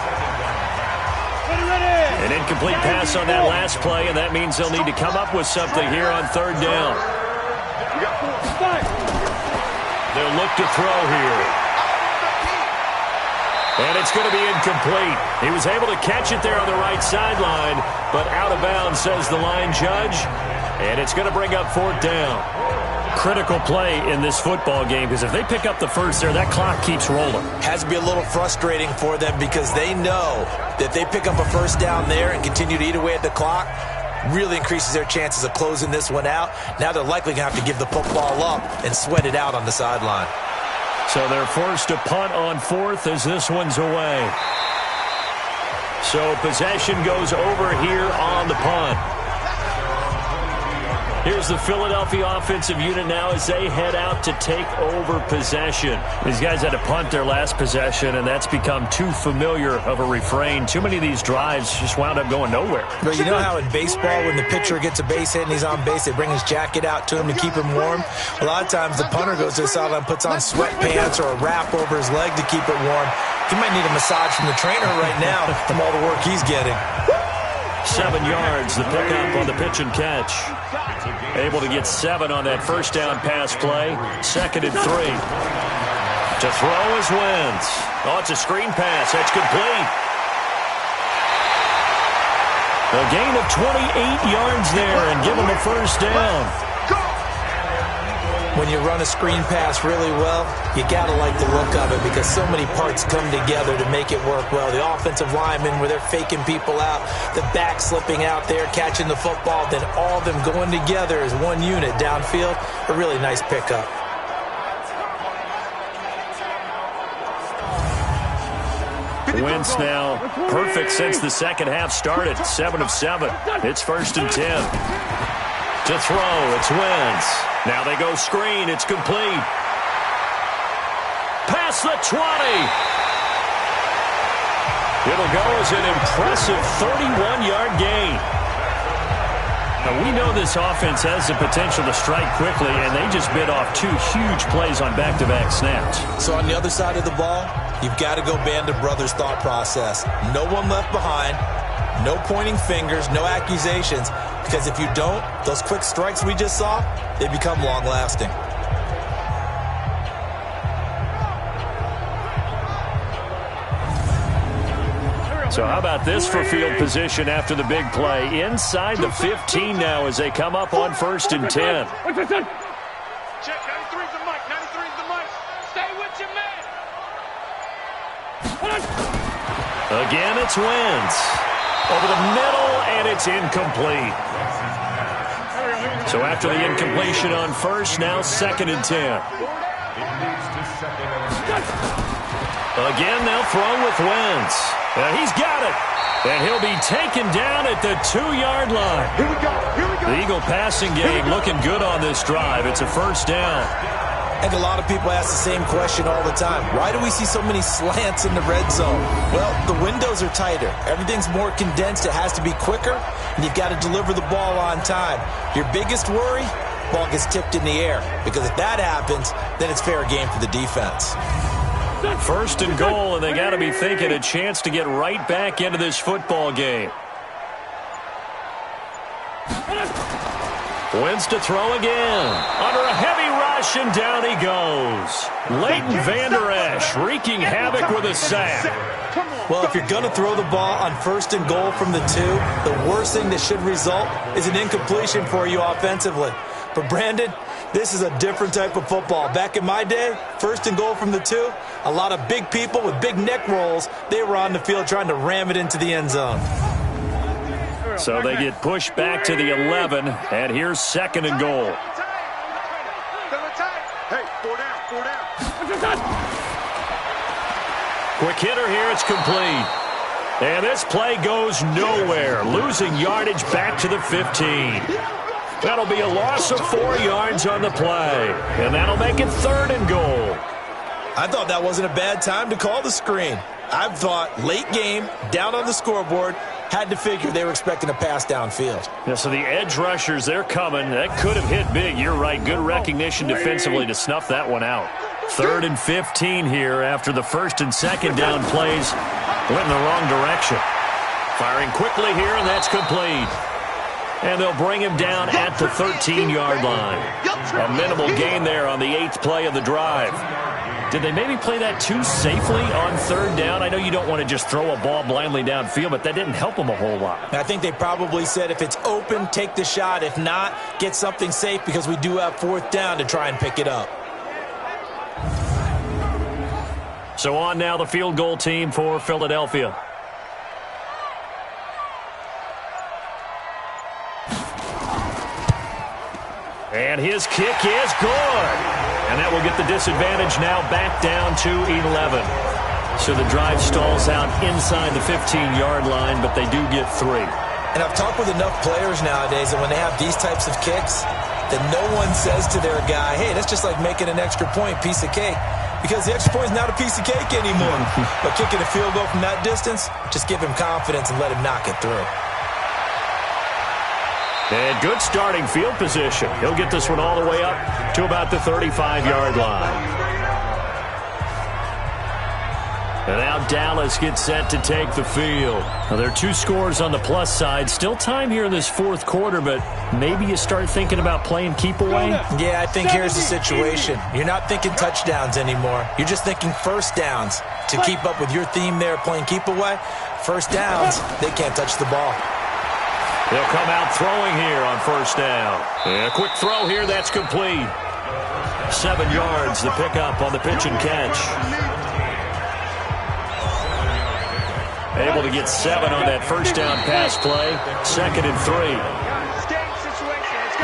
Ready. An incomplete pass on that last play, and that means they'll need to come up with something here on 3rd down. They'll look to throw here. And it's going to be incomplete. He was able to catch it there on the right sideline, but out of bounds, says the line judge. And it's going to bring up 4th down. Critical play in this football game, because if they pick up the first there, that clock keeps rolling. Has to be a little frustrating for them because they know that they pick up a first down there and continue to eat away at the clock, really increases their chances of closing this one out. Now they're likely going to have to give the football up and sweat it out on the sideline. So they're forced to punt on 4th as this one's away. So possession goes over here on the punt. Here's the Philadelphia offensive unit now as they head out to take over possession. These guys had to punt their last possession, and that's become too familiar of a refrain. Too many of these drives just wound up going nowhere. But you know how in baseball, when the pitcher gets a base hit and he's on base, they bring his jacket out to him to keep him warm? A lot of times the punter goes to the sideline, puts on sweatpants or a wrap over his leg to keep it warm. He might need a massage from the trainer right now from all the work he's getting. 7 yards, the pickup on the pitch and catch. Able to get 7 on that first down pass play. 2nd and 3. To throw is Wentz. Oh, it's a screen pass. That's complete. A gain of 28 yards there and give him a first down. When you run a screen pass really well, you got to like the look of it because so many parts come together to make it work well. The offensive linemen, where they're faking people out, the back slipping out there, catching the football, then all of them going together as one unit downfield. A really nice pickup. Wentz now perfect since the second half started. 7 of 7. It's 1st and 10. To throw, it's Wentz. Now they go screen. It's complete. Past the 20. It'll go as an impressive 31-yard gain. Now, we know this offense has the potential to strike quickly, and they just bit off 2 huge plays on back-to-back snaps. So on the other side of the ball, you've got to go Band of Brothers thought process. No one left behind, no pointing fingers, no accusations, because if you don't, those quick strikes we just saw, they become long-lasting. So how about this for field position after the big play? Inside the 15 now as they come up on 1st and 10. Check, 93's the mic, 93's the mic. Stay with your man. Again, it's Wentz. Over the middle, and it's incomplete. So after the incompletion on 1st, now 2nd and 10. Again, they'll throw with Wentz. He's got it. And he'll be taken down at the 2-yard line. Here we go. Here we go. The Eagle passing game looking good on this drive. It's a 1st down. And a lot of people ask the same question all the time. Why do we see so many slants in the red zone? Well, the windows are tighter. Everything's more condensed. It has to be quicker, and you've got to deliver the ball on time. Your biggest worry? Ball gets tipped in the air. Because if that happens, then it's fair game for the defense. 1st and goal, and they got to be thinking a chance to get right back into this football game. Wentz to throw again. Under a heavy rush, and down he goes. Leighton Vander Esch wreaking havoc with a sack. Well, if you're going to throw the ball on 1st and goal from the 2, the worst thing that should result is an incompletion for you offensively. But Brandon, this is a different type of football. Back in my day, 1st and goal from the 2, a lot of big people with big neck rolls, they were on the field trying to ram it into the end zone. So they get pushed back to the 11, and here's 2nd and goal. Hey, 4 down. Quick hitter here, it's complete. And this play goes nowhere, losing yardage back to the 15. That'll be a loss of 4 yards on the play, and that'll make it 3rd and goal. I thought that wasn't a bad time to call the screen. I thought late game, down on the scoreboard, had to figure they were expecting a pass downfield. Yeah, so the edge rushers, they're coming. That could have hit big. You're right. Good recognition defensively to snuff that one out. 3rd and 15 here after the 1st and 2nd down plays went in the wrong direction. Firing quickly here, and that's complete. And they'll bring him down at the 13-yard line. A minimal gain there on the 8th play of the drive. Did they maybe play that too safely on 3rd down? I know you don't want to just throw a ball blindly downfield, but that didn't help them a whole lot. I think they probably said if it's open, take the shot. If not, get something safe because we do have 4th down to try and pick it up. So on now the field goal team for Philadelphia. And his kick is good. And that will get the disadvantage now back down to 11. So the drive stalls out inside the 15-yard line, but they do get 3. And I've talked with enough players nowadays that when they have these types of kicks, that no one says to their guy, hey, that's just like making an extra point, piece of cake. Because the extra point is not a piece of cake anymore. But kicking a field goal from that distance, just give him confidence and let him knock it through. And good starting field position. He'll get this one all the way up to about the 35-yard line. And now Dallas gets set to take the field. Now, there are 2 scores on the plus side. Still time here in this 4th quarter, but maybe you start thinking about playing keep away? Yeah, I think here's the situation. You're not thinking touchdowns anymore. You're just thinking 1st downs. To keep up with your theme there, playing keep away, 1st downs, they can't touch the ball. They'll come out throwing here on 1st down. And a quick throw here, that's complete. 7 yards, the pickup on the pitch and catch. Able to get 7 on that first down pass play. 2nd and 3.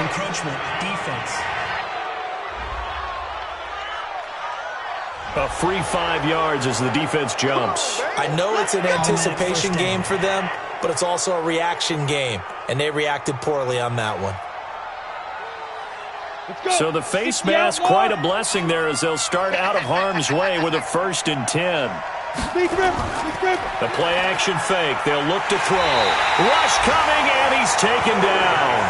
Encroachment, defense. A free 5 yards as the defense jumps. I know it's an anticipation game for them, but it's also a reaction game, and they reacted poorly on that one. So the face mask, quite a blessing there as they'll start out of harm's way with a 1st and 10. The play action fake. They'll look to throw. Rush coming, and he's taken down.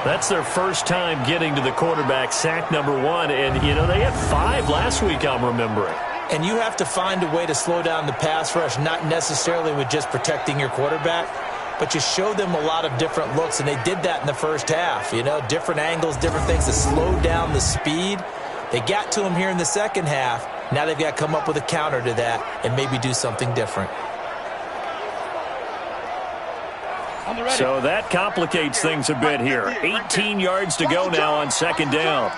That's their first time getting to the quarterback, sack number 1. And, you know, they had 5 last week, I'm remembering. And you have to find a way to slow down the pass rush, not necessarily with just protecting your quarterback, but you show them a lot of different looks, and they did that in the first half. You know, different angles, different things to slow down the speed. They got to him here in the second half. Now they've got to come up with a counter to that and maybe do something different. So that complicates things a bit here. 18 yards to go now on 2nd down.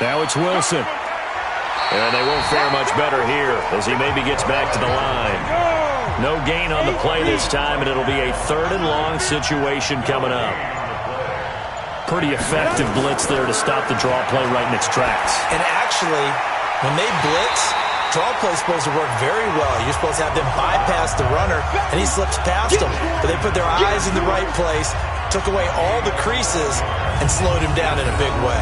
Now it's Wilson. And they won't fare much better here as he maybe gets back to the line. No gain on the play this time, and it'll be a 3rd and long situation coming up. Pretty effective blitz there to stop the draw play right in its tracks. And actually, when they blitz, draw play is supposed to work very well. You're supposed to have them bypass the runner, and he slips past them. But they put their eyes in the right place, took away all the creases, and slowed him down in a big way.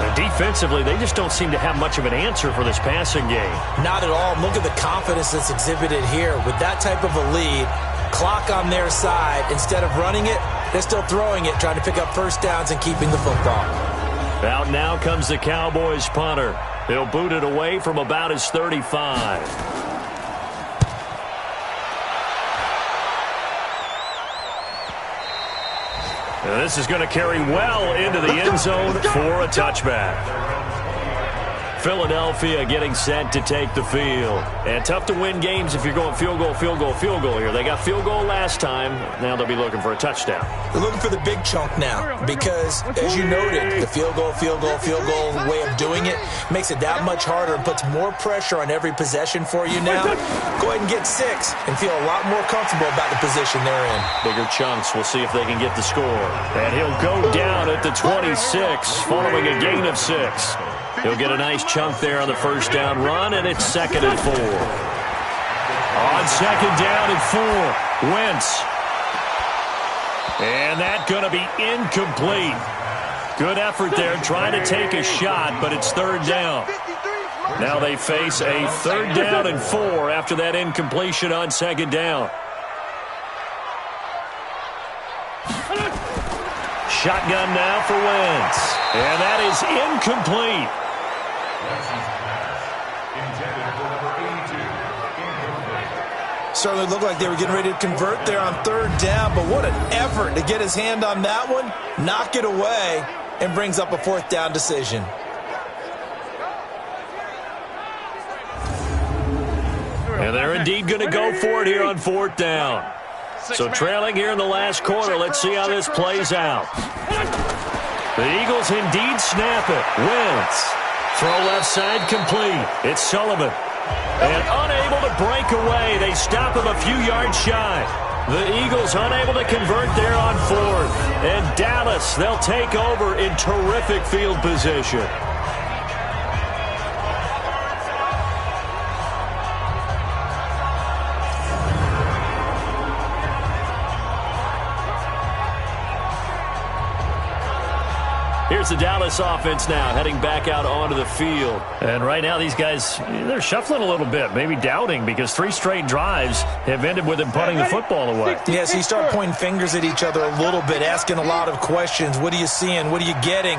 And defensively, they just don't seem to have much of an answer for this passing game. Not at all. Look at the confidence that's exhibited here. With that type of a lead, clock on their side, instead of running it, they're still throwing it, trying to pick up 1st downs and keeping the football. Out now comes the Cowboys punter. He'll boot it away from about his 35. And this is going to carry well into the end zone for a touchback. Philadelphia getting set to take the field. And tough to win games if you're going field goal, field goal, field goal here. They got field goal last time. Now they'll be looking for a touchdown. They're looking for the big chunk now because, as you noted, the field goal way of doing it makes it that much harder and puts more pressure on every possession for you now. Go ahead and get 6 and feel a lot more comfortable about the position they're in. Bigger chunks. We'll see if they can get the score. And he'll go down at the 26 following a gain of 6. He'll get a nice chunk there on the 1st down run, and it's 2nd and 4. On 2nd down and 4, Wentz. And that's going to be incomplete. Good effort there trying to take a shot, but it's 3rd down. Now they face a 3rd down and 4 after that incompletion on 2nd down. Shotgun now for Wentz. And that is incomplete. Certainly looked like they were getting ready to convert there on 3rd down, but what an effort to get his hand on that one, knock it away, and brings up a 4th down decision. And they're indeed going to go for it here on 4th down. So trailing here in the last quarter, let's see how this plays out. The Eagles indeed snap it. Wentz. Throw left side complete. It's Sullivan. And unable to break away. They stop him a few yards shy. The Eagles unable to convert there on 4th. And Dallas, they'll take over in terrific field position. Here's the Dallas offense now, heading back out onto the field. And right now, these guys, they're shuffling a little bit, maybe doubting, because 3 straight drives have ended with them putting the football away. Yeah, so you start pointing fingers at each other a little bit, asking a lot of questions. What are you seeing? What are you getting?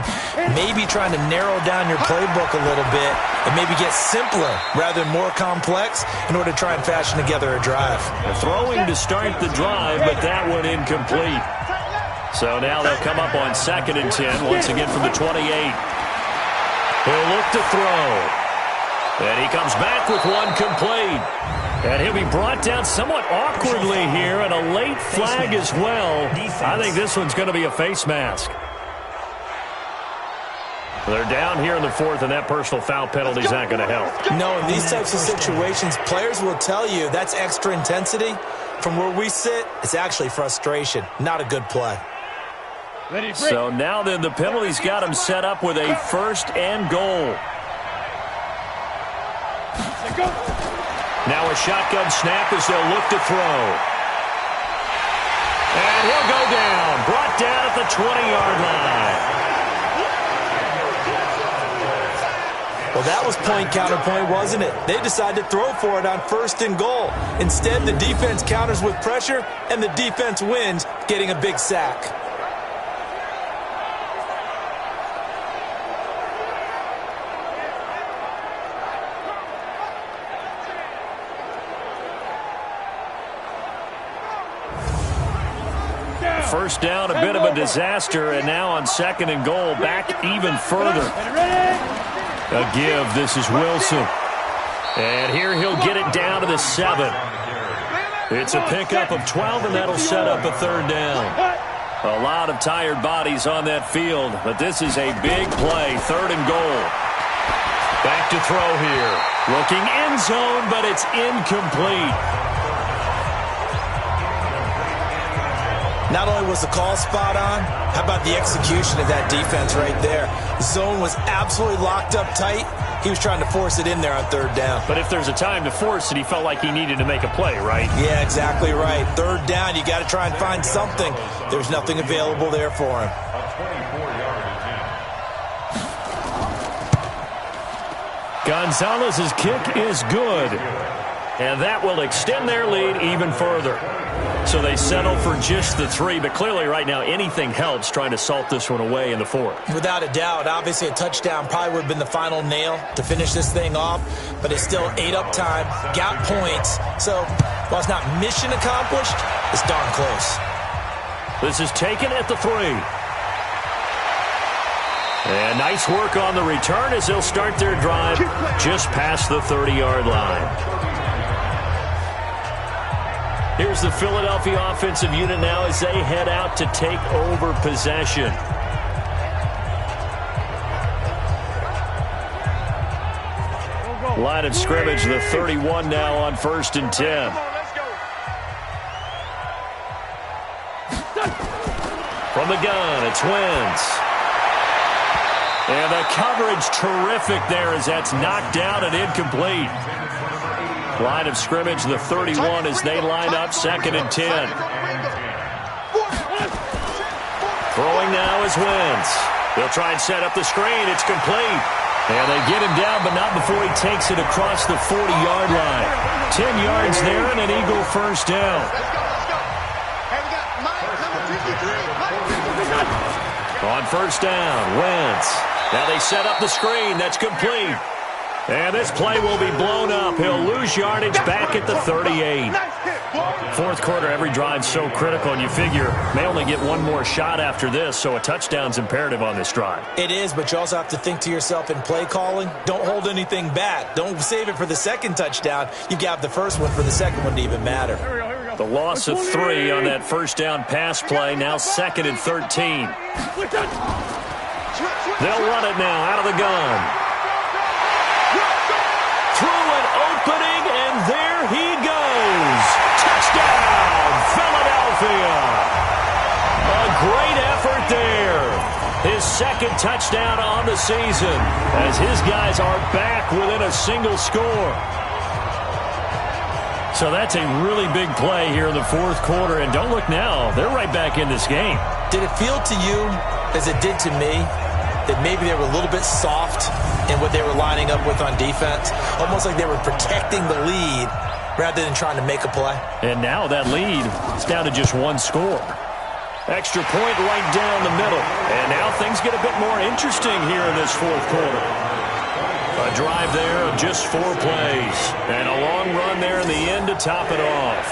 Maybe trying to narrow down your playbook a little bit and maybe get simpler rather than more complex in order to try and fashion together a drive. They're throwing to start the drive, but that one incomplete. So now they'll come up on 2nd and 10, once again from the 28. He'll look to throw. And he comes back with one complete. And he'll be brought down somewhat awkwardly here, and a late flag as well. I think this one's going to be a face mask. They're down here in the fourth, and that personal foul penalty is not going to help. No, in these types of situations, players will tell you that's extra intensity. From where we sit, it's actually frustration. Not a good play. So now then, the penalty's got him set up with a first and goal. Now a shotgun snap as they'll look to throw. And he'll go down. Brought down at the 20-yard line. Well, that was point counterpoint, wasn't it? They decided to throw for it on first and goal. Instead, the defense counters with pressure, and the defense wins, getting a big sack. First down, a bit of a disaster, and now on second and goal, back even further. A give, this is Wilson. And here he'll get it down to the 7. It's a pickup of 12, and that'll set up a third down. A lot of tired bodies on that field, but this is a big play, third and goal. Back to throw here. Looking end zone, but it's incomplete. Not only was the call spot on, how about the execution of that defense right there? The zone was absolutely locked up tight. He was trying to force it in there on third down. But if there's a time to force it, he felt like he needed to make a play, right? Yeah, exactly right. Third down, you got to try and find something. There's nothing available there for him. Gonzalez's kick is good. And that will extend their lead even further. So they settle for just the 3, but clearly right now anything helps trying to salt this one away in the fourth. Without a doubt, obviously a touchdown probably would have been the final nail to finish this thing off, but it's still 8 up time, got points. So while it's not mission accomplished, it's darn close. This is taken at the 3. And nice work on the return as they'll start their drive just past the 30-yard line. Here's the Philadelphia offensive unit now as they head out to take over possession. Line of scrimmage, the 31 now on 1st and 10. From the gun, it's Wentz. And the coverage terrific there as that's knocked down and incomplete. Line of scrimmage, the 31 as they line up 2nd and 10. Throwing now is Wentz. They'll try and set up the screen. It's complete. And they get him down, but not before he takes it across the 40-yard line. 10 yards there and an Eagle first down. On first down, Wentz. Now they set up the screen. That's complete. And this play will be blown up. He'll lose yardage back at the 38. Fourth quarter, every drive's so critical, and you figure may only get one more shot after this, so a touchdown's imperative on this drive. It is, but you also have to think to yourself in play calling, don't hold anything back. Don't save it for the second touchdown. You got the first one for the second one to even matter. The loss of 3 on that first down pass play, now 2nd and 13. They'll run it now out of the gun. Through an opening, and there he goes. Touchdown, Philadelphia. A great effort there. His second touchdown on the season as his guys are back within a single score. So that's a really big play here in the fourth quarter, and don't look now. They're right back in this game. Did it feel to you, as it did to me, that maybe they were a little bit soft in what they were lining up with on defense? Almost like they were protecting the lead rather than trying to make a play. And now that lead is down to just 1 score. Extra point right down the middle. And now things get a bit more interesting here in this fourth quarter. A drive there of just 4 plays. And a long run there in the end to top it off.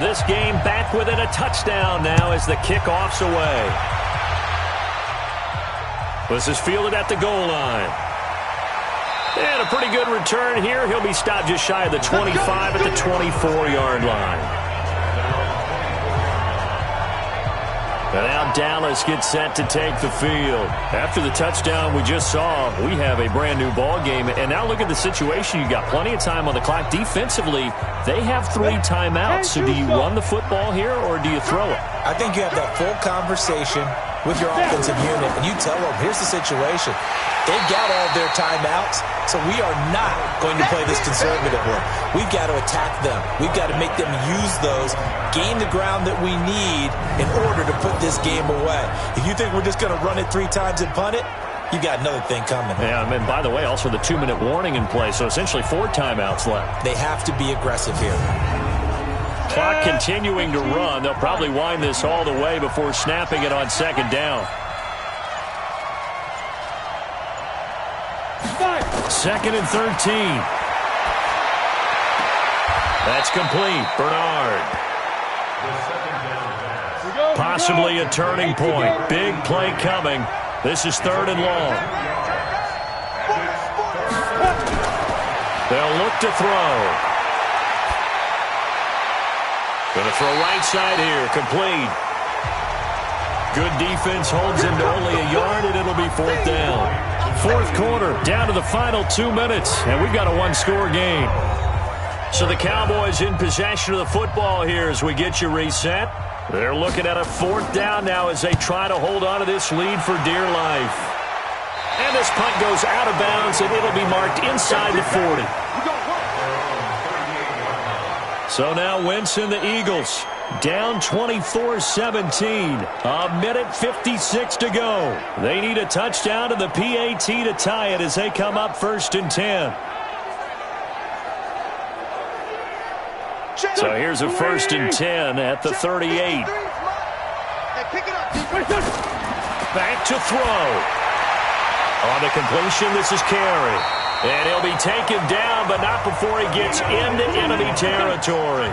This game back within a touchdown now as the kickoff's away. This is fielded at the goal line. And a pretty good return here. He'll be stopped just shy of the 25 at the 24-yard line. And now Dallas gets set to take the field. After the touchdown we just saw, we have a brand-new ball game. And now look at the situation. You've got plenty of time on the clock. Defensively, they have 3 timeouts. So do you run the football here or do you throw it? I think you have that full conversation with your offensive unit, and you tell them, here's the situation. They've got all their timeouts, so we are not going to play this conservatively. We've got to attack them. We've got to make them use those, gain the ground that we need in order to put this game away. If you think we're just going to run it 3 times and punt it, you got another thing coming. Yeah, and by the way, also the 2-minute warning in play, so essentially 4 timeouts left. They have to be aggressive here. Clock continuing to run. They'll probably wind this all the way before snapping it on 2nd down. 2nd and 13. That's complete. Bernard. Possibly a turning point. Big play coming. This is 3rd and long. They'll look to throw. Going to throw right side here. Complete. Good defense holds him to only a yard, and it'll be 4th down. 4th quarter, down to the final 2 minutes, and we've got a 1-score game. So the Cowboys in possession of the football here as we get you reset. They're looking at a 4th down now as they try to hold on to this lead for dear life. And this punt goes out of bounds, and it'll be marked inside the 40. So now Wentz and the Eagles down 24-17. A minute 56 to go. They need a touchdown and the PAT to tie it as they come up 1st and 10. So here's a 1st and 10 at the 38. Back to throw. On the completion, this is Carey. And he'll be taken down, but not before he gets into enemy territory.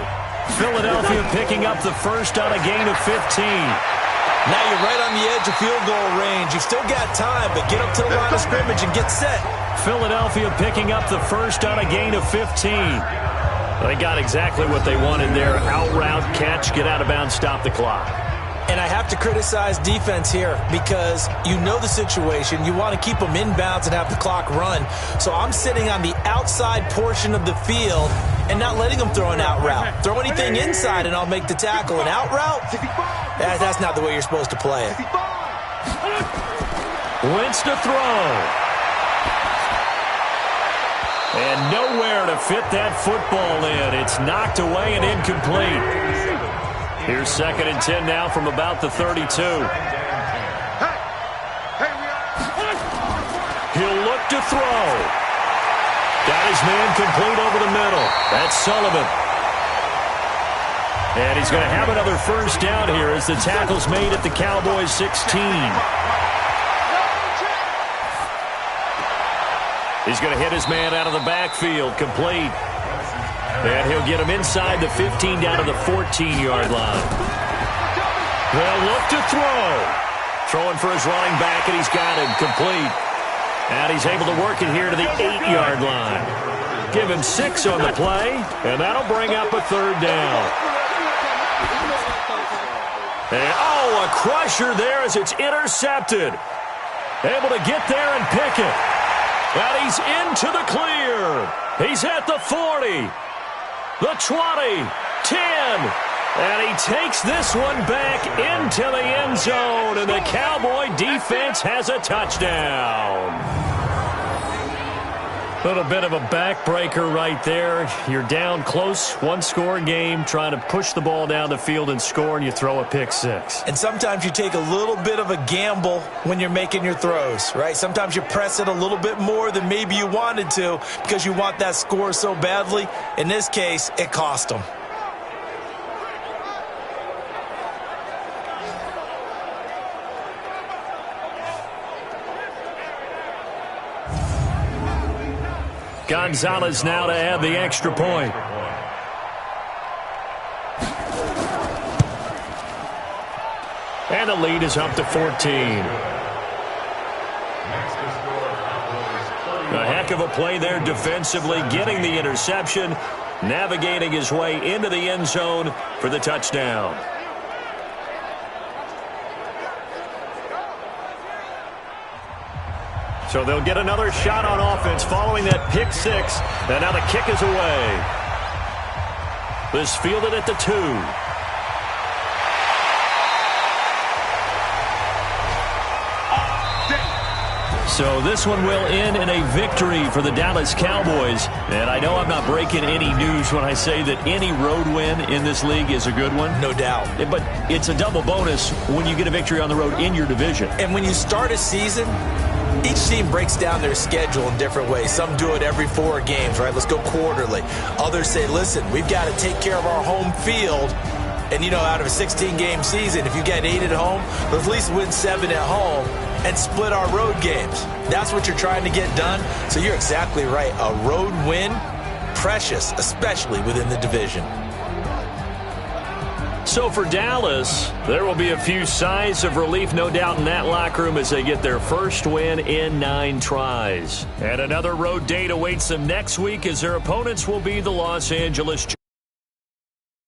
Philadelphia picking up the first on a gain of 15. Now you're right on the edge of field goal range. You've still got time, but get up to the line of scrimmage and get set. Philadelphia picking up the first on a gain of 15. They got exactly what they wanted there. Out route, catch, get out of bounds, stop the clock. And I have to criticize defense here because you know the situation. You want to keep them inbounds and have the clock run. So I'm sitting on the outside portion of the field and not letting them throw an out route. Throw anything inside and I'll make the tackle. An out route? That's not the way you're supposed to play it. Wentz to throw. And nowhere to fit that football in. It's knocked away and incomplete. Here's 2nd and 10 now from about the 32. He'll look to throw. Got his man complete over the middle. That's Sullivan. And he's going to have another first down here as the tackle's made at the Cowboys 16. He's going to hit his man out of the backfield. Complete. And he'll get him inside the 15 down to the 14-yard line. They'll look to throw. Throwing for his running back, and he's got him complete. And he's able to work it here to the 8-yard line. Give him 6 on the play, and that'll bring up a 3rd down. And, oh, a crusher there as it's intercepted. Able to get there and pick it. And he's into the clear. He's at the 40. The 20, 10, and he takes this one back into the end zone, and the Cowboy defense has a touchdown. A little bit of a backbreaker right there. You're down close, 1-score game, trying to push the ball down the field and score, and you throw a pick 6. And sometimes you take a little bit of a gamble when you're making your throws, right? Sometimes you press it a little bit more than maybe you wanted to because you want that score so badly. In this case, it cost them. Gonzalez now to add the extra point. And the lead is up to 14. A heck of a play there defensively, getting the interception, navigating his way into the end zone for the touchdown. So they'll get another shot on offense following that pick six. And now the kick is away. This fielded at the 2. So this one will end in a victory for the Dallas Cowboys. And I know I'm not breaking any news when I say that any road win in this league is a good one. No doubt. But it's a double bonus when you get a victory on the road in your division. And when you start a season, each team breaks down their schedule in different ways. Some do it every 4 games, right? Let's go quarterly. Others say, listen, we've got to take care of our home field. And, you know, out of a 16-game season, if you get 8 at home, let's at least win 7 at home and split our road games. That's what you're trying to get done. So you're exactly right. A road win, precious, especially within the division. So for Dallas, there will be a few sighs of relief, no doubt, in that locker room as they get their first win in 9 tries. And another road date awaits them next week as their opponents will be the Los Angeles Chargers.